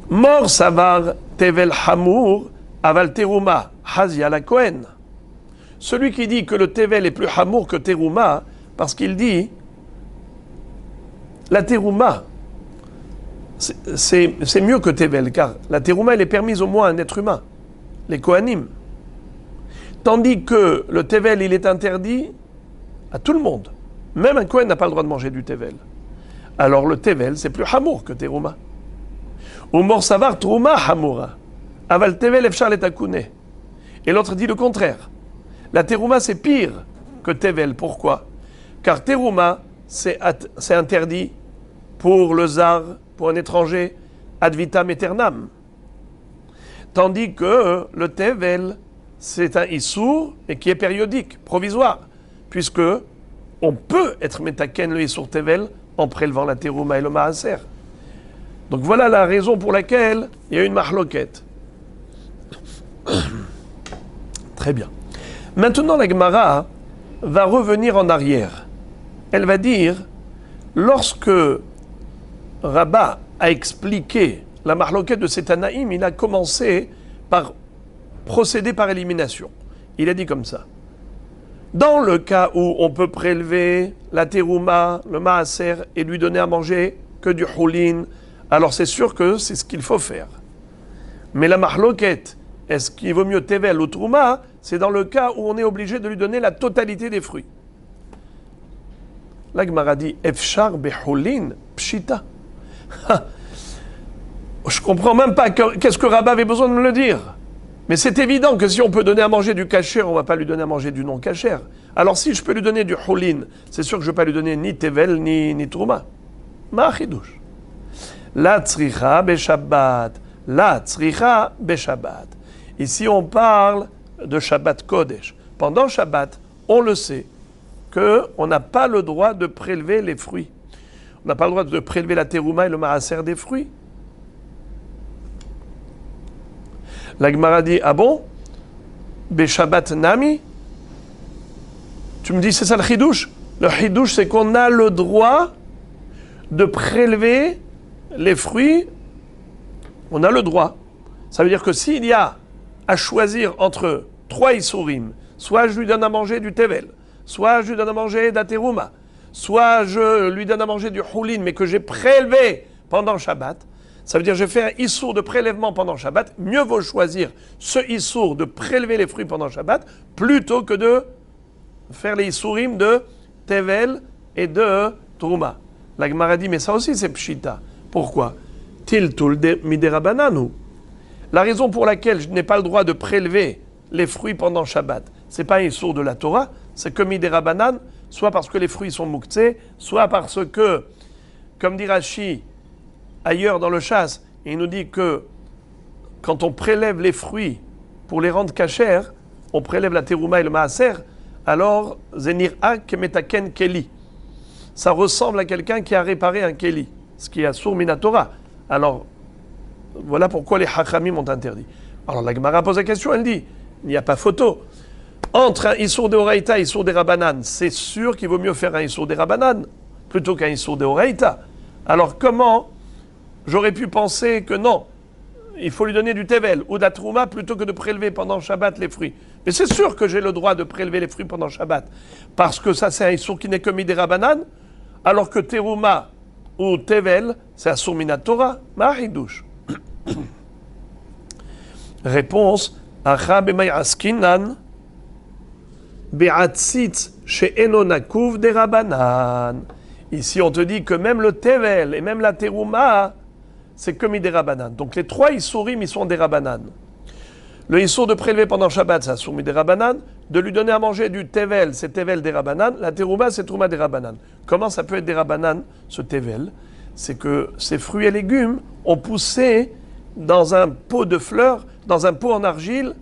Mor savar tevel hamour aval terouma hazia la kohen. Celui qui dit que le tevel est plus hamour que terouma, parce qu'il dit la terouma, c'est mieux que Tevel, car la Terouma, elle est permise au moins à un être humain, les Kohanim. Tandis que le Tevel, il est interdit à tout le monde. Même un Kohen n'a pas le droit de manger du Tevel. Alors le Tevel, c'est plus Hamour que Terouma. Ou Mor Savar, Trouma, Hamoura. Aval Tevel, Efchar Letakune. Et l'autre dit le contraire. La Terouma, c'est pire que Tevel. Pourquoi? Car Terouma, c'est interdit pour le Zar, pour un étranger, ad vitam aeternam. Tandis que le Tevel, c'est un Issour, et qui est périodique, provisoire, puisque on peut être Metaken le Issour Tevel en prélevant la Terouma et le Maaser. Donc voilà la raison pour laquelle il y a une mahloquette. Très bien. Maintenant, la Gemara va revenir en arrière. Elle va dire, lorsque Rabat a expliqué la mahloquette de cet Anaïm, il a commencé par procéder par élimination. Il a dit comme ça. Dans le cas où on peut prélever la terouma, le maaser, et lui donner à manger que du houlin, alors c'est sûr que c'est ce qu'il faut faire. Mais la mahloquette, est-ce qu'il vaut mieux tevel ou trouma? C'est dans le cas où on est obligé de lui donner la totalité des fruits. La Gemara dit Efshar behoulin pshita. Je comprends même pas qu'est-ce que Rabat avait besoin de me le dire. Mais c'est évident que si on peut donner à manger du kasher, on ne va pas lui donner à manger du non kasher. Alors si je peux lui donner du houlin, c'est sûr que je ne vais pas lui donner ni tevel ni trouma. Ma chidouche. La tzricha beshabbat. La tzricha beshabbat. Ici on parle de Shabbat Kodesh. Pendant Shabbat, on le sait, qu'on n'a pas le droit de prélever les fruits. On n'a pas le droit de prélever la terouma et le maaser des fruits. La Gemara dit, ah bon? Beshabbat Nami? Tu me dis, c'est ça le chidouche? Le chidouche, c'est qu'on a le droit de prélever les fruits. On a le droit. Ça veut dire que s'il y a à choisir entre 3 Issourim, soit je lui donne à manger du Tevel, soit je lui donne à manger d'Aterouma, soit je lui donne à manger du Houlin, mais que j'ai prélevé pendant Shabbat, ça veut dire que je fais un Issour de prélèvement pendant Shabbat, mieux vaut choisir ce Issour de prélever les fruits pendant Shabbat, plutôt que de faire les Issourim de Tevel et de Trouma. La Gemara dit, mais ça aussi c'est Pshita. Pourquoi? Tiltul miderabananu. La raison pour laquelle je n'ai pas le droit de prélever les fruits pendant Shabbat, c'est pas un Issour de la Torah, c'est que miderabanan, soit parce que les fruits sont mouktsés, soit parce que, comme dit Rashi, ailleurs dans le chasse, il nous dit que quand on prélève les fruits pour les rendre kashers, on prélève la terouma et le maaser, alors zenir ak metaken keli. Ça ressemble à quelqu'un qui a réparé un keli, ce qui est assour minatora. Alors, voilà pourquoi les hachamim ont interdit. Alors la Gemara pose la question, elle dit, il n'y a pas photo. Entre un Issour de Horaïta et Issour de Rabanan, c'est sûr qu'il vaut mieux faire un Issour de Rabanan plutôt qu'un Issour de Horaïta. Alors comment j'aurais pu penser que non, il faut lui donner du Tevel ou de la Trouma plutôt que de prélever pendant Shabbat les fruits? Mais c'est sûr que j'ai le droit de prélever les fruits pendant Shabbat, parce que ça c'est un Issour qui n'est que Midera Banan, alors que Terouma ou Tevel, c'est un Issour Minatora, Mahidouche. Réponse, Acha b'may askinan be'atzitz she'eno nakuv de Rabanan. Ici, on te dit que même le Tevel et même la Terouma, c'est comme des Rabanan. Donc les 3 Issourim, ils sont des Rabanan. Le Issour de prélever pendant Shabbat, c'est Issour des Rabanan. De lui donner à manger du Tevel, c'est Tevel des Rabanan. La Terouma, c'est Trouma des Rabanan. Comment ça peut être des Rabanan, ce Tevel? C'est que ces fruits et légumes ont poussé dans un pot de fleurs, dans un pot en argile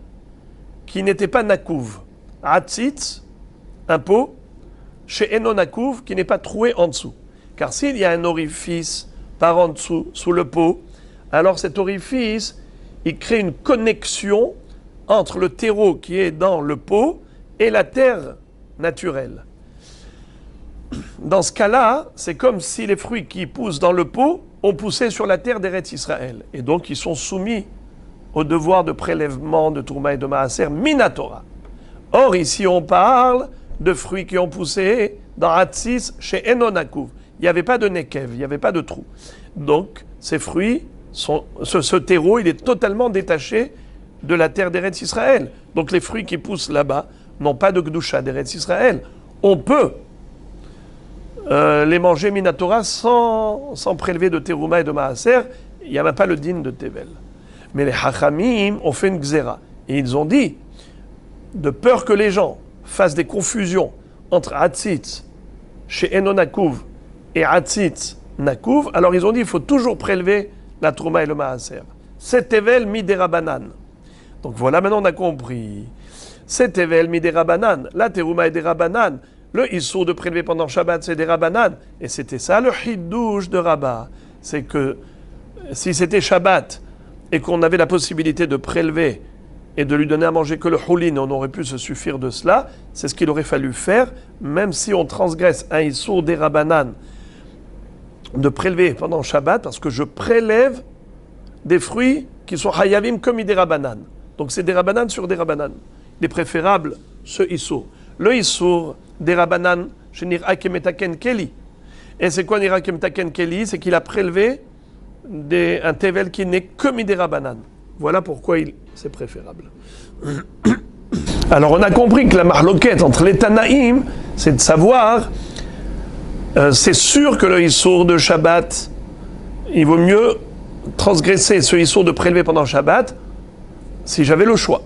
qui n'était pas nakouv. Atzitz, un pot, chez Enonakouv, qui n'est pas troué en dessous. Car s'il y a un orifice par en dessous, sous le pot, alors cet orifice, il crée une connexion entre le terreau qui est dans le pot et la terre naturelle. Dans ce cas-là, c'est comme si les fruits qui poussent dans le pot ont poussé sur la terre d'Eretz Israël. Et donc, ils sont soumis au devoir de prélèvement de Tourma et de Maaser Minatora. Or, ici, on parle de fruits qui ont poussé dans Hatsis chez Enonakouv. Il n'y avait pas de Nekev, il n'y avait pas de trou. Donc, ces fruits, ce terreau, il est totalement détaché de la terre d'Eretz Israël. Donc les fruits qui poussent là-bas n'ont pas de Gdusha d'Eretz Israël. On peut les manger minatora sans prélever de terouma et de maaser. Il n'y a même pas le din de Tevel. Mais les Hachamim ont fait une gzera. Et ils ont dit, de peur que les gens fassent des confusions entre Hatzitz chez Enonakouv et Hatzitz Nakouv, alors ils ont dit, il faut toujours prélever la trouma et le maaser. C'est Tevel midérabanan. Donc voilà, maintenant on a compris. C'est Tevel midérabanan. La terouma est dérabanan. Le issour de prélever pendant Shabbat, c'est dérabanan. Et c'était ça le hidouche de Rabat. C'est que si c'était Shabbat et qu'on avait la possibilité de prélever et de lui donner à manger que le houlin, on aurait pu se suffire de cela. C'est ce qu'il aurait fallu faire, même si on transgresse un issour dérabanan de prélever pendant Shabbat, parce que je prélève des fruits qui sont hayavim comme des rabanan. Donc c'est des rabanan sur des rabanan. Il est préférable ce issour. Le issour des rabanan, chez Nira Kemetaken Keli. Et c'est quoi Nira Kemetaken Keli? C'est qu'il a prélevé un tevel qui n'est que midera banan. Voilà pourquoi c'est préférable. Alors on a compris que la mahloquette entre les Tanaïm, c'est de savoir, c'est sûr que le issour de Shabbat, il vaut mieux transgresser ce issour de prélever pendant Shabbat si j'avais le choix,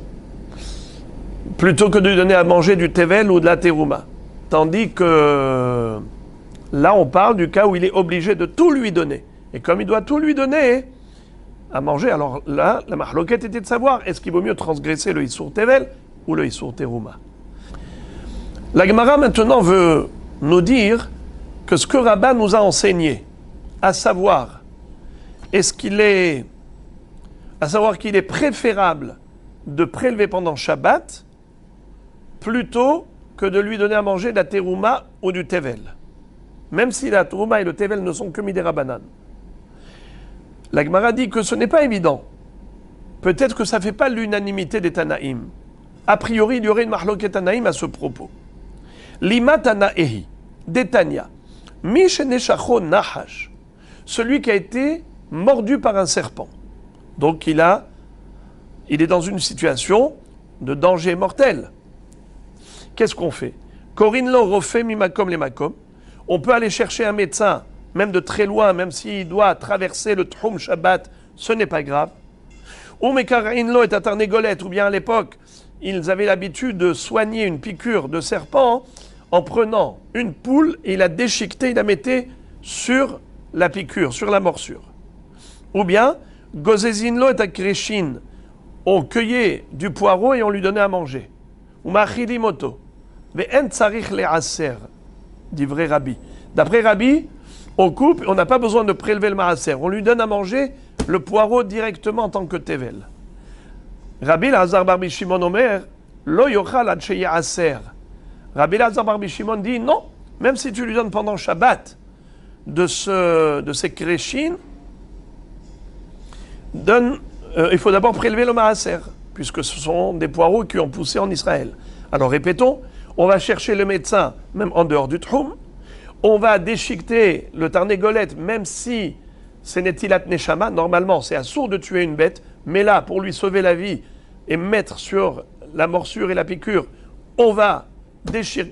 plutôt que de lui donner à manger du tevel ou de la terouma. Tandis que là on parle du cas où il est obligé de tout lui donner. Et comme il doit tout lui donner à manger, alors là, la mahloquette était de savoir, est-ce qu'il vaut mieux transgresser le issour tevel ou le issour terouma? La Gemara maintenant veut nous dire que ce que Rabbah nous a enseigné, à savoir, qu'il est préférable de prélever pendant Shabbat plutôt que de lui donner à manger de la terouma ou du tevel. Même si la terouma et le tevel ne sont que midera banan. La Gemara dit que ce n'est pas évident. Peut-être que ça ne fait pas l'unanimité des Tanaïm. A priori, il y aurait une mahloket Tanaïm à ce propos. Lima Tanaehi, d'Etania, Misheneshacho Nahash, celui qui a été mordu par un serpent. Donc il est dans une situation de danger mortel. Qu'est-ce qu'on fait? Korin lo rofe mimakom le makom. On peut aller chercher un médecin, même de très loin, même s'il doit traverser le Tchoum Shabbat, ce n'est pas grave. Ou mekarin lo et atarnegolet, ou bien à l'époque, ils avaient l'habitude de soigner une piqûre de serpent en prenant une poule et il la déchiquetait, il la mettait sur la piqûre, sur la morsure. Ou bien, gozezin lo et akreshin, on cueillait du poireau et on lui donnait à manger. Ou machilimoto, ve'en tsarich le'aser, dit vrai Rabbi. D'après Rabbi, on coupe, on n'a pas besoin de prélever le maaser. On lui donne à manger le poireau directement en tant que tevel. Rabbi Lazar Bar Bishimon Omer, lo yochal ad sheyaser. Rabbi Lazar Bar Bishimon dit non, même si tu lui donnes pendant Shabbat de ces kreshin, il faut d'abord prélever le maaser, puisque ce sont des poireaux qui ont poussé en Israël. Alors répétons, on va chercher le médecin, même en dehors du Tchoum. On va déchiqueter le tarnégolette, même si c'est netilat neshama. Normalement, c'est assourd de tuer une bête, mais là, pour lui sauver la vie et mettre sur la morsure et la piqûre, on va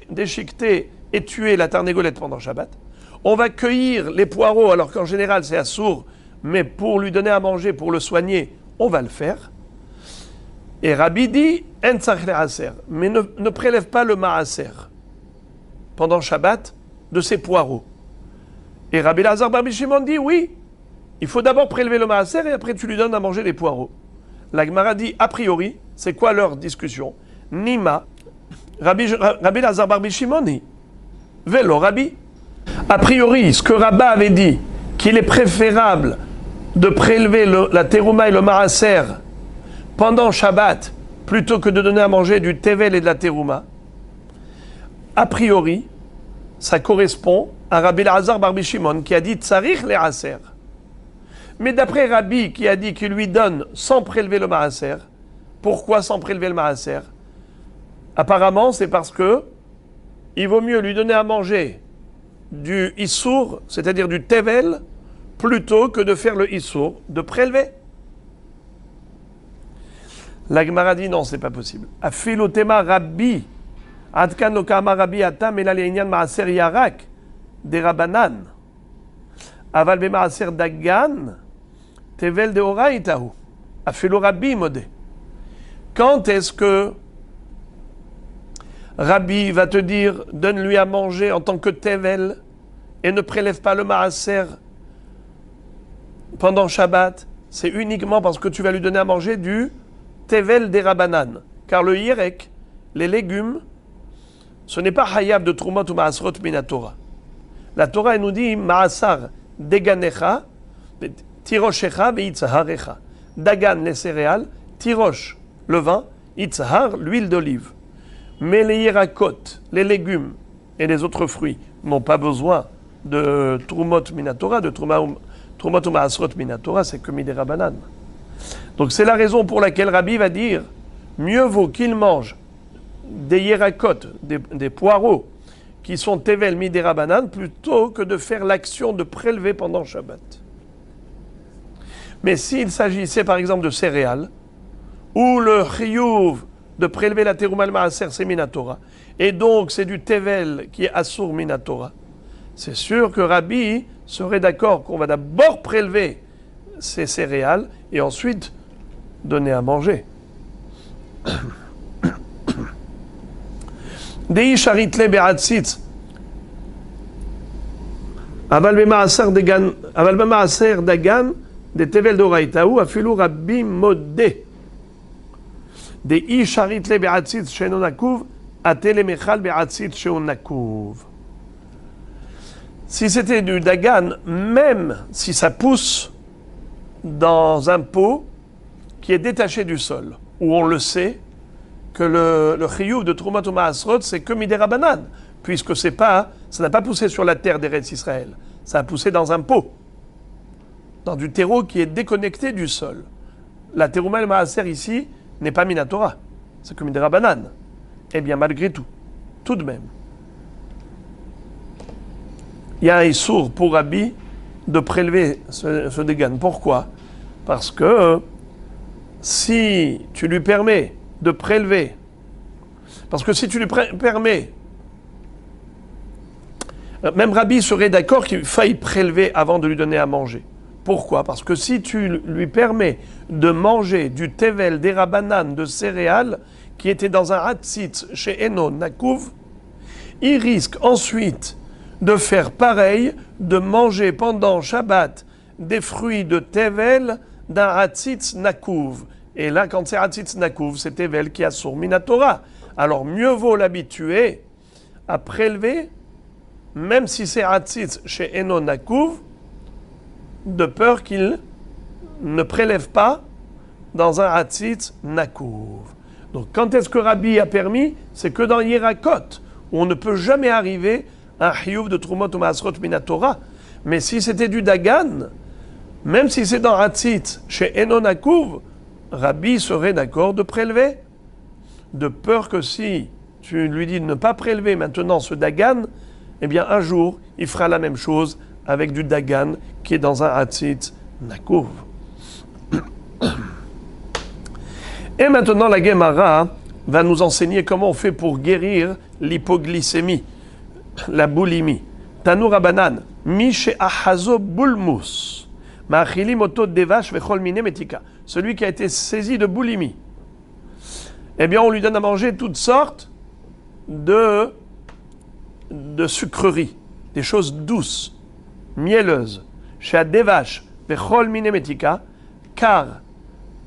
déchiqueter et tuer la tarnégolette pendant Shabbat. On va cueillir les poireaux, alors qu'en général, c'est assourd, mais pour lui donner à manger, pour le soigner, on va le faire. Et Rabbi dit, en tzarich le'aser, mais ne prélève pas le maaser pendant Shabbat de ces poireaux. Et Rabbi Lazar Bar Bishimon dit, oui, il faut d'abord prélever le maaser et après tu lui donnes à manger les poireaux. La Gemara dit, a priori, c'est quoi leur discussion? Nima, Rabbi Lazar Bar Bishimon dit, vélo Rabbi. A priori, ce que Rabbah avait dit, qu'il est préférable de prélever la terouma et le maaser pendant Shabbat, plutôt que de donner à manger du tevel et de la terouma, a priori, ça correspond à Rabbi Lazar Bar Bishimon qui a dit tsarich le'aser. Mais d'après Rabbi qui a dit qu'il lui donne sans prélever le maaser, pourquoi sans prélever le maaser? Apparemment, c'est parce que il vaut mieux lui donner à manger du issour, c'est-à-dire du tevel, plutôt que de faire le issour, de prélever. La Gemara dit non, c'est pas possible. Afilotema Rabbi, Adkan Lokama Rabbi Atam Elalienyan Maaser Yarak, des Rabanan. Aval be Maaser Dagan, Tevel de Oraitahu. Afilo Rabbi Modé. Quand est-ce que Rabbi va te dire donne-lui à manger en tant que Tevel et ne prélève pas le Maaser pendant Shabbat? C'est uniquement parce que tu vas lui donner à manger du Tevel des Rabanan. Car le Yirek, les légumes, ce n'est pas Hayab de Trumot ou Maasrot Minatora. La Torah elle nous dit Maasar Deganecha, Tiroshecha Veitzaharecha. Dagan, les céréales, Tirosh, le vin, Itzahar, l'huile d'olive. Mais les Yerakot, les légumes et les autres fruits n'ont pas besoin de Trumot Minatora, de Trumot ou Maasrot Minatora, c'est que Midei Rabanan. Donc c'est la raison pour laquelle Rabbi va dire mieux vaut qu'il mange des Yerakot, des poireaux qui sont Tevel Midei Rabanan plutôt que de faire l'action de prélever pendant Shabbat. Mais s'il s'agissait par exemple de céréales, où le chiyuv de prélever la terouma al maaser c'est minatora, et donc c'est du Tevel qui est assour minatora, c'est sûr que Rabbi serait d'accord qu'on va d'abord prélever ces céréales et ensuite donner à manger. Dei sharitle be'atzitz aval b'maaser dagan de tevel d'oraitaou afilu Rabbi modé dei sharitle be'atzitz she'eno nakuv atele mechal be'atzitz she'on nakuv. Si c'était du dagan, même si ça pousse dans un pot qui est détaché du sol, où on le sait que le chiyuv de Trumot ou Maasrot, c'est que Midei Rabanan, puisque ça n'a pas poussé sur la terre d'Eretz Israël, ça a poussé dans un pot, dans du terreau qui est déconnecté du sol. La terouma el maaser ici n'est pas minatora, c'est que Midei Rabanan. Eh bien, malgré tout, tout de même, il y a un issour pour Rabbi de prélever ce dégan. Pourquoi? Parce que si tu lui permets de prélever, parce que si tu lui permets, même Rabbi serait d'accord qu'il faille prélever avant de lui donner à manger. Pourquoi? Parce que si tu lui permets de manger du tevel, des rabanan, de céréales, qui était dans un hatzitz chez Eno Nakuv, il risque ensuite de faire pareil, de manger pendant Shabbat des fruits de tevel d'un hatzitz nakuv. Et là, quand c'est hatzitz nakuv, c'est tevel qui a sour minatora. Alors mieux vaut l'habituer à prélever, même si c'est hatzitz chez Eno nakuv, de peur qu'il ne prélève pas dans un hatzitz nakuv. Donc quand est-ce que Rabbi a permis? C'est que dans Yerakot, où on ne peut jamais arriver un chiyuv de Trumot ou Maasrot minatora. Mais si c'était du dagan, même si c'est dans Hatzitz, chez Eno Nakuv, Rabbi serait d'accord de prélever. De peur que si tu lui dis de ne pas prélever maintenant ce dagan, eh bien un jour, il fera la même chose avec du dagan qui est dans un Hatzitz Nakuv. Et maintenant, la Gemara va nous enseigner comment on fait pour guérir l'hypoglycémie, la boulimie. Tanu Rabanan, mi she'ahazo bulmus, ma'achili moto devash vechol mine metika. Celui qui a été saisi de boulimie. Eh bien, on lui donne à manger toutes sortes de sucreries, des choses douces, mielleuses. Chez devash vechol mine metika, car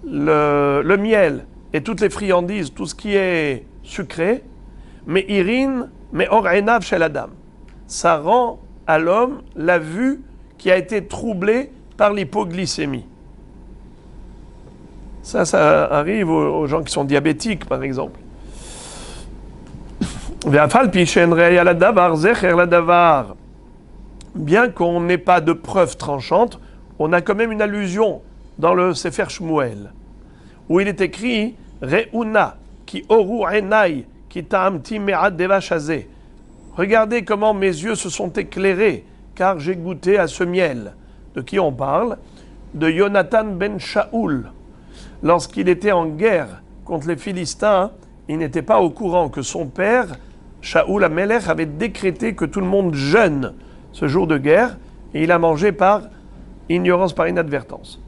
le miel et toutes les friandises, tout ce qui est sucré, mais irin, mais or enav chez la dame. Ça rend à l'homme la vue qui a été troublée par l'hypoglycémie. Ça arrive aux gens qui sont diabétiques, par exemple. Bien qu'on n'ait pas de preuves tranchantes, on a quand même une allusion dans le Sefer Shmuel, où il est écrit Re'una, ki oru enai, ki ta'amti me'ad devashazé. Regardez comment mes yeux se sont éclairés, car j'ai goûté à ce miel. De qui on parle? De Jonathan ben Shaoul. Lorsqu'il était en guerre contre les Philistins, il n'était pas au courant que son père, Shaoul Amelech, avait décrété que tout le monde jeûne ce jour de guerre, et il a mangé par ignorance, par inadvertance.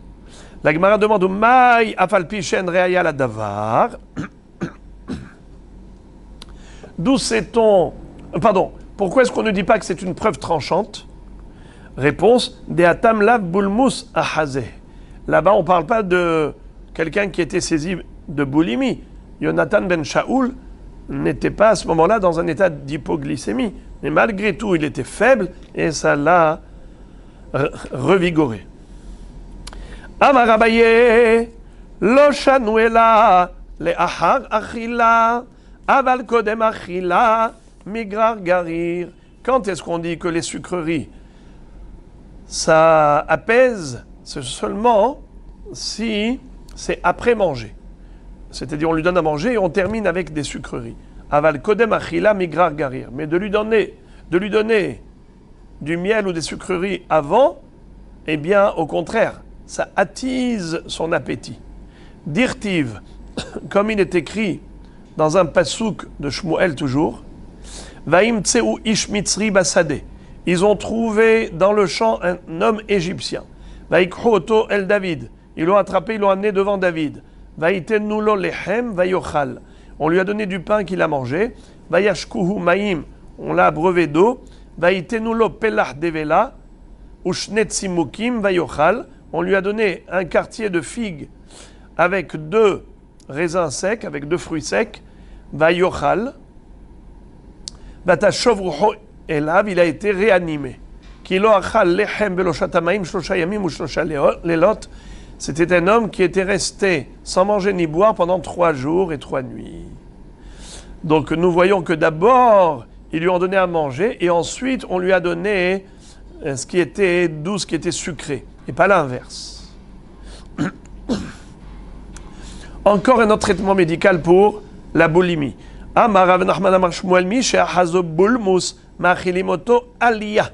La Gemara demande au Maï Afalpichen Reaya la Davar. D'où sait-on. Pardon, pourquoi est-ce qu'on ne dit pas que c'est une preuve tranchante? Réponse De Atam Lav Bulmus Ahazeh. Là-bas, on ne parle pas de quelqu'un qui était saisi de boulimie. Jonathan ben Shaoul n'était pas à ce moment-là dans un état d'hypoglycémie. Mais malgré tout, il était faible et ça l'a revigoré. Amar Abaye, lo shanuela le ahar achila, aval kodem achila, migrar garir. Quand est-ce qu'on dit que les sucreries, ça apaise? C'est seulement si c'est après manger. C'est-à-dire on lui donne à manger et on termine avec des sucreries. Aval kodem achila, migrar garir. Mais de lui donner du miel ou des sucreries avant, eh bien, au contraire, ça attise son appétit. Dirtiv, comme il est écrit dans un pasouk de Shmuel toujours, Vaim tseu ish mitzri basade. Ils ont trouvé dans le champ un homme égyptien. Vaikhu oto el David. Ils l'ont attrapé, ils l'ont amené devant David. Vaitenu lo lechem vayochal. On lui a donné du pain qu'il a mangé. Vayashkuhu maim. On l'a abreuvé d'eau. Vaitenu lo pelah devela. Ushnet simukim vayochal. On lui a donné un quartier de figues avec 2 raisins secs, avec 2 fruits secs. Vayochal. Vatashovruho elav, il a été réanimé. Kilo achal lechem velo shatamaim shlosha yamim ou shlosha lelot. C'était un homme qui était resté sans manger ni boire pendant 3 jours et 3 nuits. Donc nous voyons que d'abord, ils lui ont donné à manger et ensuite on lui a donné ce qui était doux, ce qui était sucré, et pas l'inverse. Encore un autre traitement médical pour la boulimie. Amar Rav Nachman Amar Shmuel mi she'achazo bulmus ma'achilimoto aliyah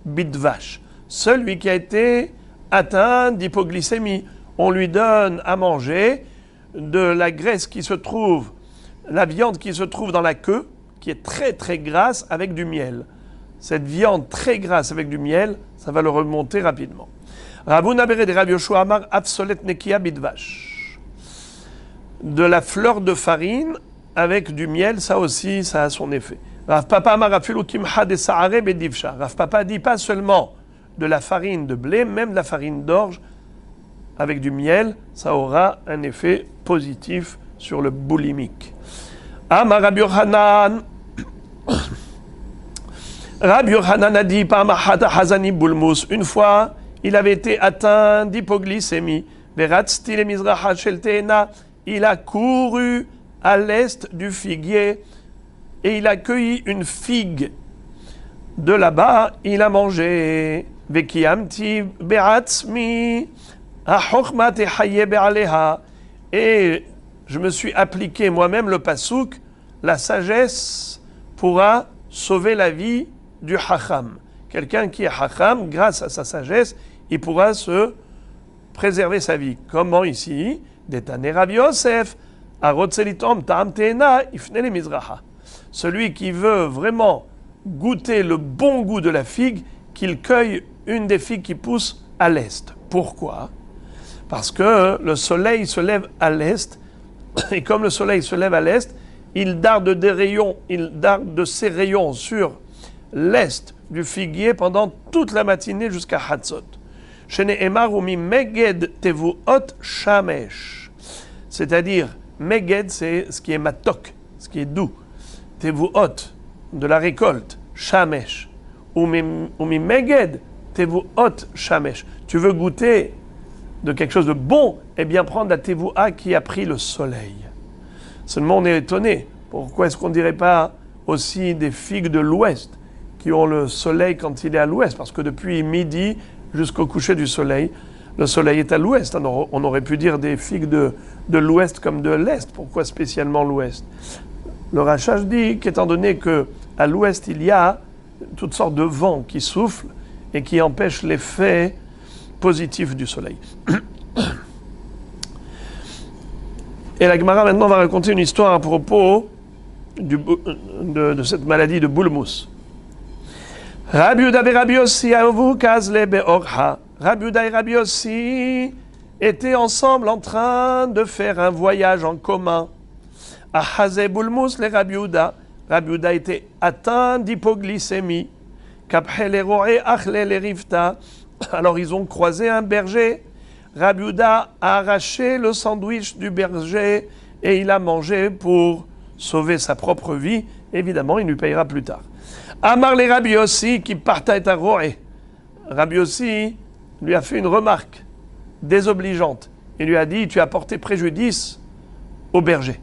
bidvash. Celui qui a été atteint d'hypoglycémie, on lui donne à manger de la graisse qui se trouve, la viande qui se trouve dans la queue, qui est très très grasse avec du miel. Cette viande très grasse avec du miel, ça va le remonter rapidement. Rabouna Bere de Rav Yoshua Amar Afsolet Nekia Bidvash. De la fleur de farine avec du miel, ça aussi, ça a son effet. Rav Papa Amar Afilu Kimha de Saare Bedivsha. Rav Papa dit pas seulement de la farine de blé, même de la farine d'orge avec du miel, ça aura un effet positif sur le boulimique. Amar Rabbi Yochanan. Rabbi Yochanan a dit par Mahata Hazani Bulmus, une fois, il avait été atteint d'hypoglycémie. Veratzti le Mizraha Shel Teena, il a couru à l'est du figuier et il a cueilli une figue. De là-bas, il a mangé. Vekiamti be'atzmi ha-chokhma tehaye be'aleha. Et je me suis appliqué moi-même le pasouk, la sagesse pourra sauver la vie du hacham. Quelqu'un qui est hacham, grâce à sa sagesse, il pourra se préserver sa vie. Comment ici? Détané Rav Yosef, arotzelitom ta'am teena ifne le mizraha. Celui qui veut vraiment goûter le bon goût de la figue, qu'il cueille une des figues qui pousse à l'est. Pourquoi? Parce que le soleil se lève à l'est, et comme le soleil se lève à l'est, il darde de ses rayons sur l'est du figuier pendant toute la matinée jusqu'à Hatzot. C'est-à-dire, meged, c'est ce qui est matok, ce qui est doux. Tevuot, de la récolte, shamesh. Umi meged, tevuot shamesh. Tu veux goûter de quelque chose de bon, eh bien prendre la tevoua qui a pris le soleil. Seulement on est étonné. Pourquoi est-ce qu'on ne dirait pas aussi des figues de l'ouest qui ont le soleil quand il est à l'ouest? Parce que depuis midi jusqu'au coucher du soleil, le soleil est à l'ouest. Alors, on aurait pu dire des figues de l'ouest comme de l'est. Pourquoi spécialement l'ouest? Le Rachach dit qu'étant donné qu'à l'ouest il y a toutes sortes de vents qui soufflent et qui empêchent l'effet positif du soleil. Et la Gemara maintenant va raconter une histoire à propos de cette maladie de boule-mousse. Rabbi Yehuda et Rabbi Yossi avu kazle be'orha. Rabbi Yehuda et Rabbi Yossi étaient ensemble en train de faire un voyage en commun. À Hazé boule-mousse, les Rabbi Yehuda. Rabbi Yehuda était atteint d'hypoglycémie. Kaphe roe achle le rifta. Alors ils ont croisé un berger. Rabbi Yehuda a arraché le sandwich du berger et il a mangé pour sauver sa propre vie. Évidemment, il lui payera plus tard. Amar les Rabbi Yossi qui partait à roe. Rabbi Yossi lui a fait une remarque désobligeante. Il lui a dit, tu as porté préjudice au berger.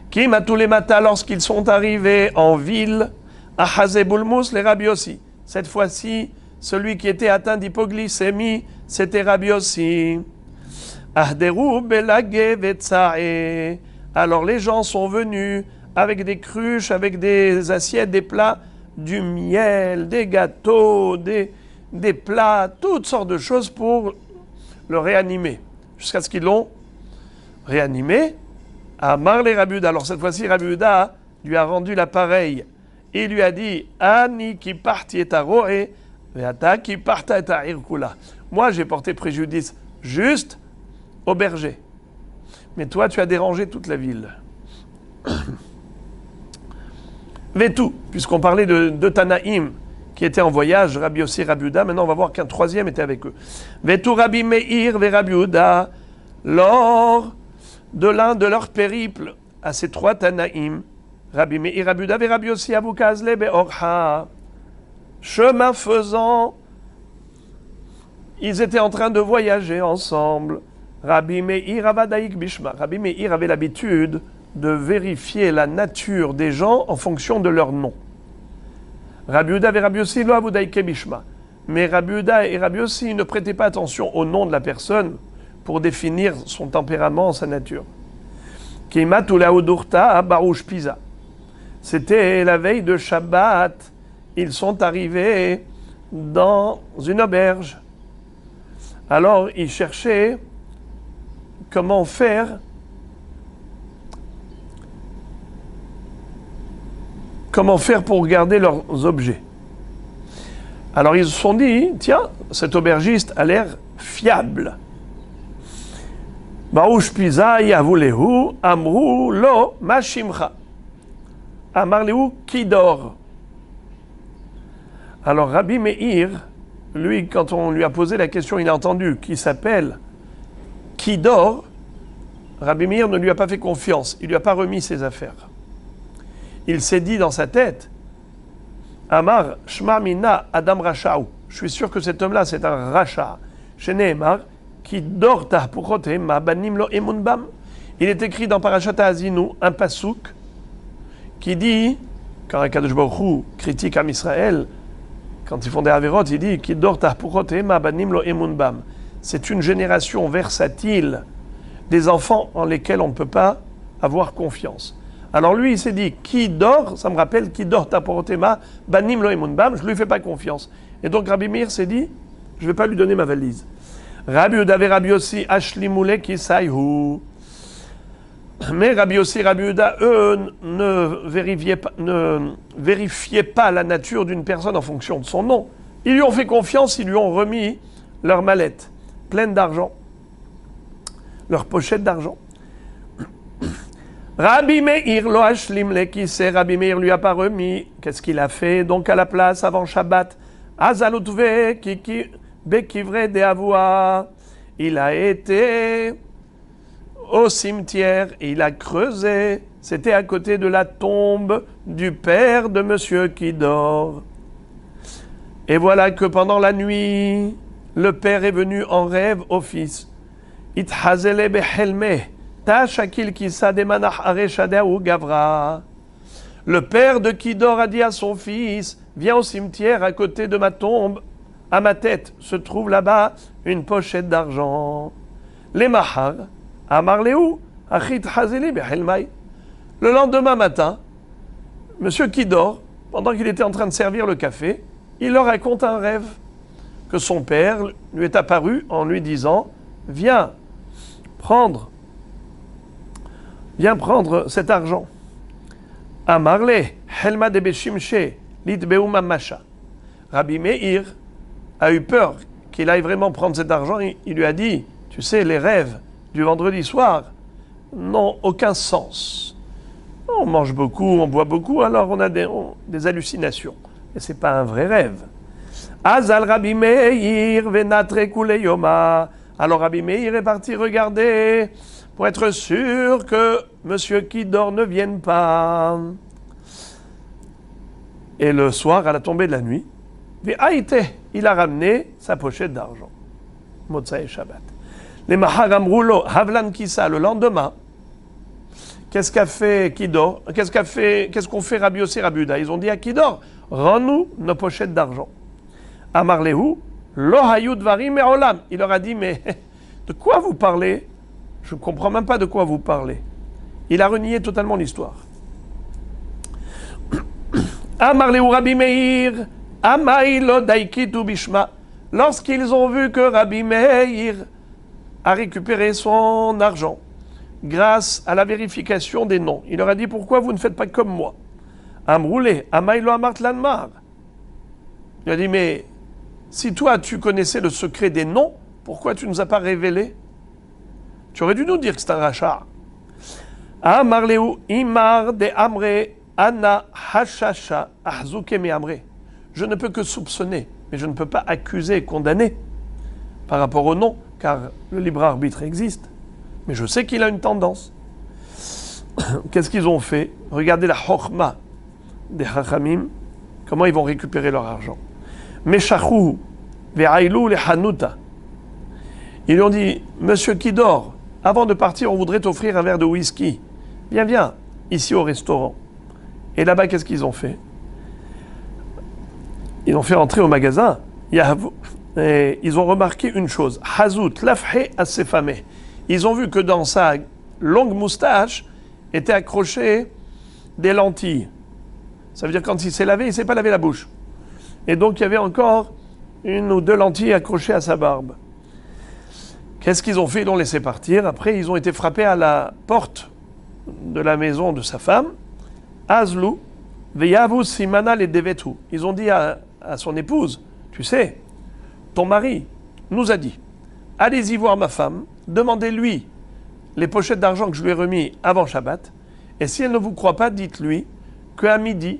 Kim à tous les matins lorsqu'ils sont arrivés en ville, à Hazé boule-mousse, les Rabbi Yossi. Cette fois-ci, celui qui était atteint d'hypoglycémie, c'était Rabbi Yossi. Ahderu belage vetsae. Alors les gens sont venus avec des cruches, avec des assiettes, des plats, du miel, des gâteaux, des plats, toutes sortes de choses pour le réanimer. Jusqu'à ce qu'ils l'ont réanimé. Amar les Rabbi Yehuda. Alors cette fois-ci, Rabbi Yehuda lui a rendu l'appareil. Il lui a dit, Ani qui parti et roe, veata qui parta et irkula. Moi, j'ai porté préjudice juste au berger. Mais toi, tu as dérangé toute la ville. Vetou, puisqu'on parlait de Tanaïm, qui étaient en voyage, Rabbi Yossi et Rabbi Yehuda, maintenant on va voir qu'un troisième était avec eux. Vetou Rabbi Meir ve Rabbi Yehuda, lors de l'un de leurs périples à ces trois Tanaïm, Rabbi Meir, Rabbi Yehuda ve Rabbi Yossi avu kazle be'orha. Chemin faisant, ils étaient en train de voyager ensemble. Rabbi Meir avadaik bishma. Rabbi Meir avait l'habitude de vérifier la nature des gens en fonction de leur nom. Rabbi Yehuda et Rabbi Yossi lo avadaik bishma. Mais Rabbi Yehuda et Rabbi Yossi ne prêtaient pas attention au nom de la personne pour définir son tempérament, sa nature. Kimat ulaudurta barouche pisa. C'était la veille de Shabbat. Ils sont arrivés dans une auberge. Alors, ils cherchaient comment faire pour garder leurs objets. Alors, ils se sont dit, tiens, cet aubergiste a l'air fiable. Baouch pisa yavulehu amru lo mashimcha. Amarlehu qui dort. Alors Rabbi Meir, lui, quand on lui a posé la question, il a entendu qu'il s'appelle Kidor. Rabbi Meir ne lui a pas fait confiance, il ne lui a pas remis ses affaires. Il s'est dit dans sa tête, Amar Shma Mina Adam Racha'u. Je suis sûr que cet homme-là, c'est un Racha. Sheneemar, Kidor Tahpuchote Ma Banim Lo Emun Bam. Il est écrit dans Parashat Azinu, un pasouk, qui dit, quand Akadosh Baruch Hu critique Am Israël, quand ils font des avérotes, il dit c'est une génération versatile des enfants en lesquels on ne peut pas avoir confiance. Alors lui, il s'est dit, qui dort, ça me rappelle, qui dort taporotema, banim lo emun bam, je ne lui fais pas confiance. Et donc Rabbi Meir s'est dit, je ne vais pas lui donner ma valise. Rabbi Yehuda ve Rabbi Yossi ashlimule kisayhu. Mais Rabbi Yossi et Rabbi Yehuda, eux, ne vérifiaient pas la nature d'une personne en fonction de son nom. Ils lui ont fait confiance, ils lui ont remis leur mallette pleine d'argent, leur pochette d'argent. Rabbi Meir lo hashlim le kiseh, Rabbi Meir lui a pas remis. Qu'est-ce qu'il a fait donc à la place avant Shabbat? Azalutve kiki bekivre de avoua. Il a été au cimetière et il a creusé. C'était à côté de la tombe du père de monsieur qui dort. Et voilà que pendant la nuit, le père est venu en rêve au fils. Itchazele behelme, tashakil kisa demanach areshadeu gavra. Le père de Kidor a dit à son fils, viens au cimetière à côté de ma tombe. À ma tête se trouve là-bas une pochette d'argent. Les mahar, amarleu, achit hazeli behelmai. Le lendemain matin, monsieur Kidor, pendant qu'il était en train de servir le café, il leur raconte un rêve. que son père lui est apparu en lui disant « Viens prendre cet argent. » Amarle, Helma de Beshimche, Litbeuma Masha. Rabbi Meir a eu peur qu'il aille vraiment prendre cet argent. Il lui a dit, tu sais, les rêves du vendredi soir n'ont aucun sens. On mange beaucoup, on boit beaucoup, alors on a des hallucinations. Et ce n'est pas un vrai rêve. Azal Rabbi Meir venatre kule yoma. Alors Rabbi Meir est parti regarder pour être sûr que Monsieur Kidor ne vienne pas. Et le soir, à la tombée de la nuit, il a ramené sa pochette d'argent. Motsai Shabbat. Les Maharam Roulo, Havlan Kissa, le lendemain, qu'est-ce qu'a fait Kidor? Qu'est-ce qu'on fait Rabbi Yossi Rabbi Uda? Ils ont dit à Kidor, rends-nous nos pochettes d'argent. Amar Lehu, Lo Hayu Dvarim Me'olam. Il leur a dit, mais de quoi vous parlez? Je ne comprends même pas de quoi vous parlez. Il a renié totalement l'histoire. Amar Lehu Rabbi Meir, Amaïlo Daikitu Bishma. Lorsqu'ils ont vu que Rabbi Meir a récupéré son argent grâce à la vérification des noms, il leur a dit, pourquoi vous ne faites pas comme moi? Amroulé, Amaïlo Amart Lanmar. Il a dit, mais si toi tu connaissais le secret des noms, pourquoi tu ne nous as pas révélé? Tu aurais dû nous dire que c'est un rachat. Amarleu imar de amre ana hashasha ahzuke me amre. Je ne peux que soupçonner, mais je ne peux pas accuser et condamner par rapport au nom, car le libre arbitre existe. Mais je sais qu'il a une tendance. Qu'est-ce qu'ils ont fait? Regardez la chokhma des hachamim, comment ils vont récupérer leur argent. Meshachu ve'ailou le hanuta. Ils lui ont dit, Monsieur Kidor, avant de partir, on voudrait t'offrir un verre de whisky. Viens, ici au restaurant. Et là-bas, qu'est-ce qu'ils ont fait? Ils ont fait entrer au magasin. Et ils ont remarqué une chose. Hazout lafhe asefame. Ils ont vu que dans sa longue moustache étaient accrochées des lentilles. Ça veut dire quand il s'est lavé, il ne s'est pas lavé la bouche. Et donc il y avait encore une ou deux lentilles accrochées à sa barbe. Qu'est-ce qu'ils ont fait? Ils l'ont laissé partir. Après, ils ont été frappés à la porte de la maison de sa femme. Azlu, veyavu simana le devetu. Ils ont dit à son épouse, tu sais, ton mari nous a dit, allez-y voir ma femme, demandez-lui les pochettes d'argent que je lui ai remis avant Shabbat, et si elle ne vous croit pas, dites-lui qu'à midi,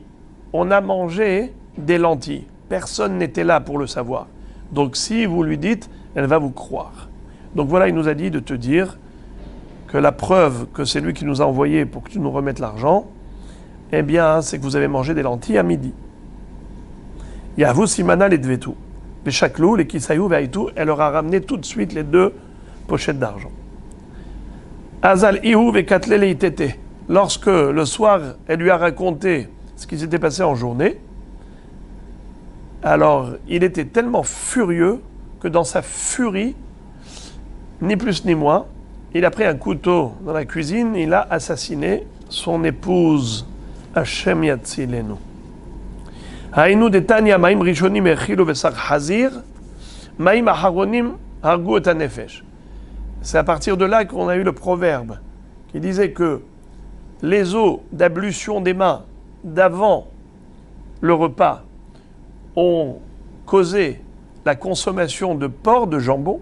on a mangé des lentilles. Personne n'était là pour le savoir. Donc si vous lui dites, elle va vous croire. Donc voilà, il nous a dit de te dire que la preuve que c'est lui qui nous a envoyé pour que tu nous remettes l'argent, eh bien, c'est que vous avez mangé des lentilles à midi. Yavu simana les dvetu. Beshaklou, les kisayou veitu, elle leur a ramené tout de suite les deux pochettes d'argent. Azal ihu vekatle leitete. Lorsque le soir, elle lui a raconté ce qui s'était passé en journée, alors il était tellement furieux que dans sa furie, ni plus ni moins, il a pris un couteau dans la cuisine, il a assassiné son épouse. Hashem yatzilenu. Hainu detania maim rishonim echilu vesach hazir, maim aharonim hargu et hanefesh. C'est à partir de là qu'on a eu le proverbe qui disait que les eaux d'ablution des mains d'avant le repas ont causé la consommation de porc, de jambon,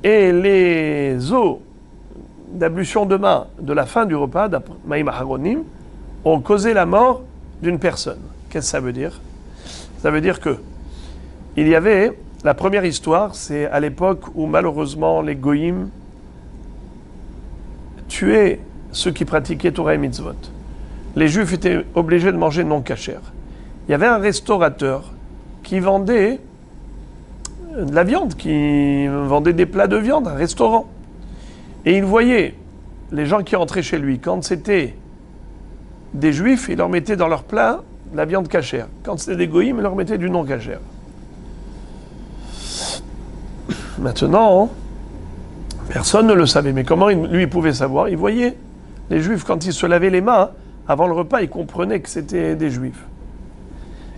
et les eaux d'ablution de main de la fin du repas, maim aharonim, ont causé la mort d'une personne. Qu'est-ce que ça veut dire? Ça veut dire que il y avait, la première histoire, c'est à l'époque où malheureusement les goïms tuaient ceux qui pratiquaient Torah et Mitzvot. Les Juifs étaient obligés de manger non kasher. Il y avait un restaurateur qui vendait de la viande, qui vendait des plats de viande, un restaurant. Et il voyait les gens qui entraient chez lui. Quand c'était des Juifs, il leur mettait dans leur plat de la viande cachère. Quand c'était des goïms, il leur mettait du non cachère. Maintenant, personne ne le savait. Mais comment lui pouvait savoir? Il voyait les Juifs, quand ils se lavaient les mains, avant le repas, ils comprenaient que c'était des Juifs.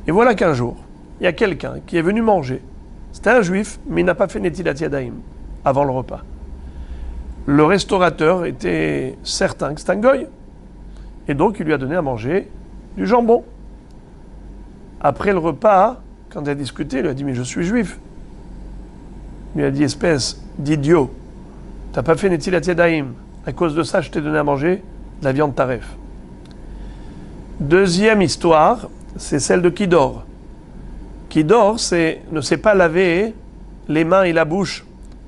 Et voilà qu'un jour, il y a quelqu'un qui est venu manger C'était un juif, mais il n'a pas fait Netilat Yadayim avant le repas. Le restaurateur était certain que c'est un goy. Et donc, il lui a donné à manger du jambon. Après le repas, quand il a discuté, il lui a dit « Mais je suis juif ». Il lui a dit « Espèce d'idiot, t'as pas fait Netilat Yadayim. À cause de ça, je t'ai donné à manger de la viande taref. » Deuxième histoire, c'est celle de Kidor. Kidor ne s'est pas lavé les mains et la bouche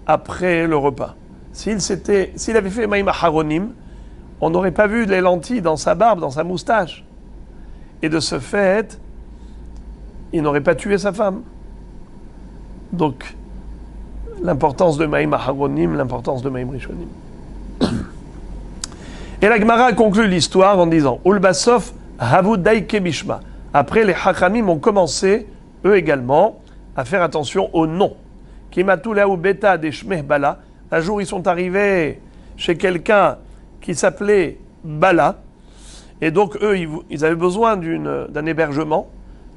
après le repas. S'il avait fait Maïm Aharonim, on n'aurait pas vu les lentilles dans sa barbe, dans sa moustache. Et de ce fait, il n'aurait pas tué sa femme. Donc, l'importance de Maïm Aharonim, l'importance de Maïm Rishonim. Et la Gemara conclut l'histoire en disant Ulbasof Havu Daike Bishma. Après, les Hachamim ont commencé, eux également, à faire attention au nom. Kimatula ou Beta des Shmeh Bala. Un jour, ils sont arrivés chez quelqu'un qui s'appelait Bala. Et donc, eux, ils avaient besoin d'un hébergement.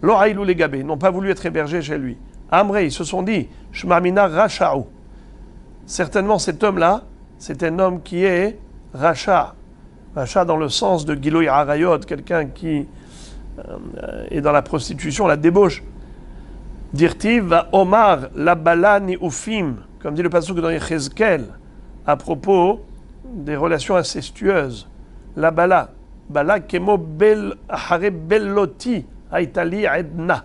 L'Oraïlou les Gabé, n'ont pas voulu être hébergés chez lui. Amré, ils se sont dit Shmamina Racha'ou. Certainement, cet homme-là, c'est un homme qui est Racha. Racha dans le sens de Giloy Arayot, quelqu'un qui est dans la prostitution, la débauche. Dirtiv va Omar la Bala ni Ufim, comme dit le pasuk dans Yechezkel, à propos des relations incestueuses. La Bala. Bala kemo bel ahare belloti aitali edna.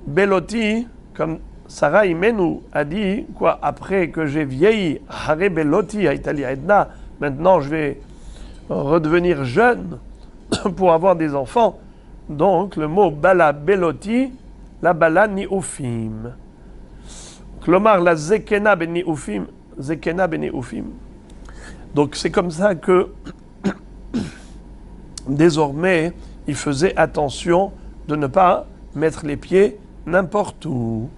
Belloti, comme Sarah Imenu a dit, quoi, après que j'ai vieilli, ahare belloti aitali edna, maintenant je vais redevenir jeune pour avoir des enfants. Donc le mot Bala belloti, la Bala ni Ufim. Klomar la Zekena beni Ufim. Zekena beni Ufim. Donc c'est comme ça que désormais il faisait attention de ne pas mettre les pieds n'importe où.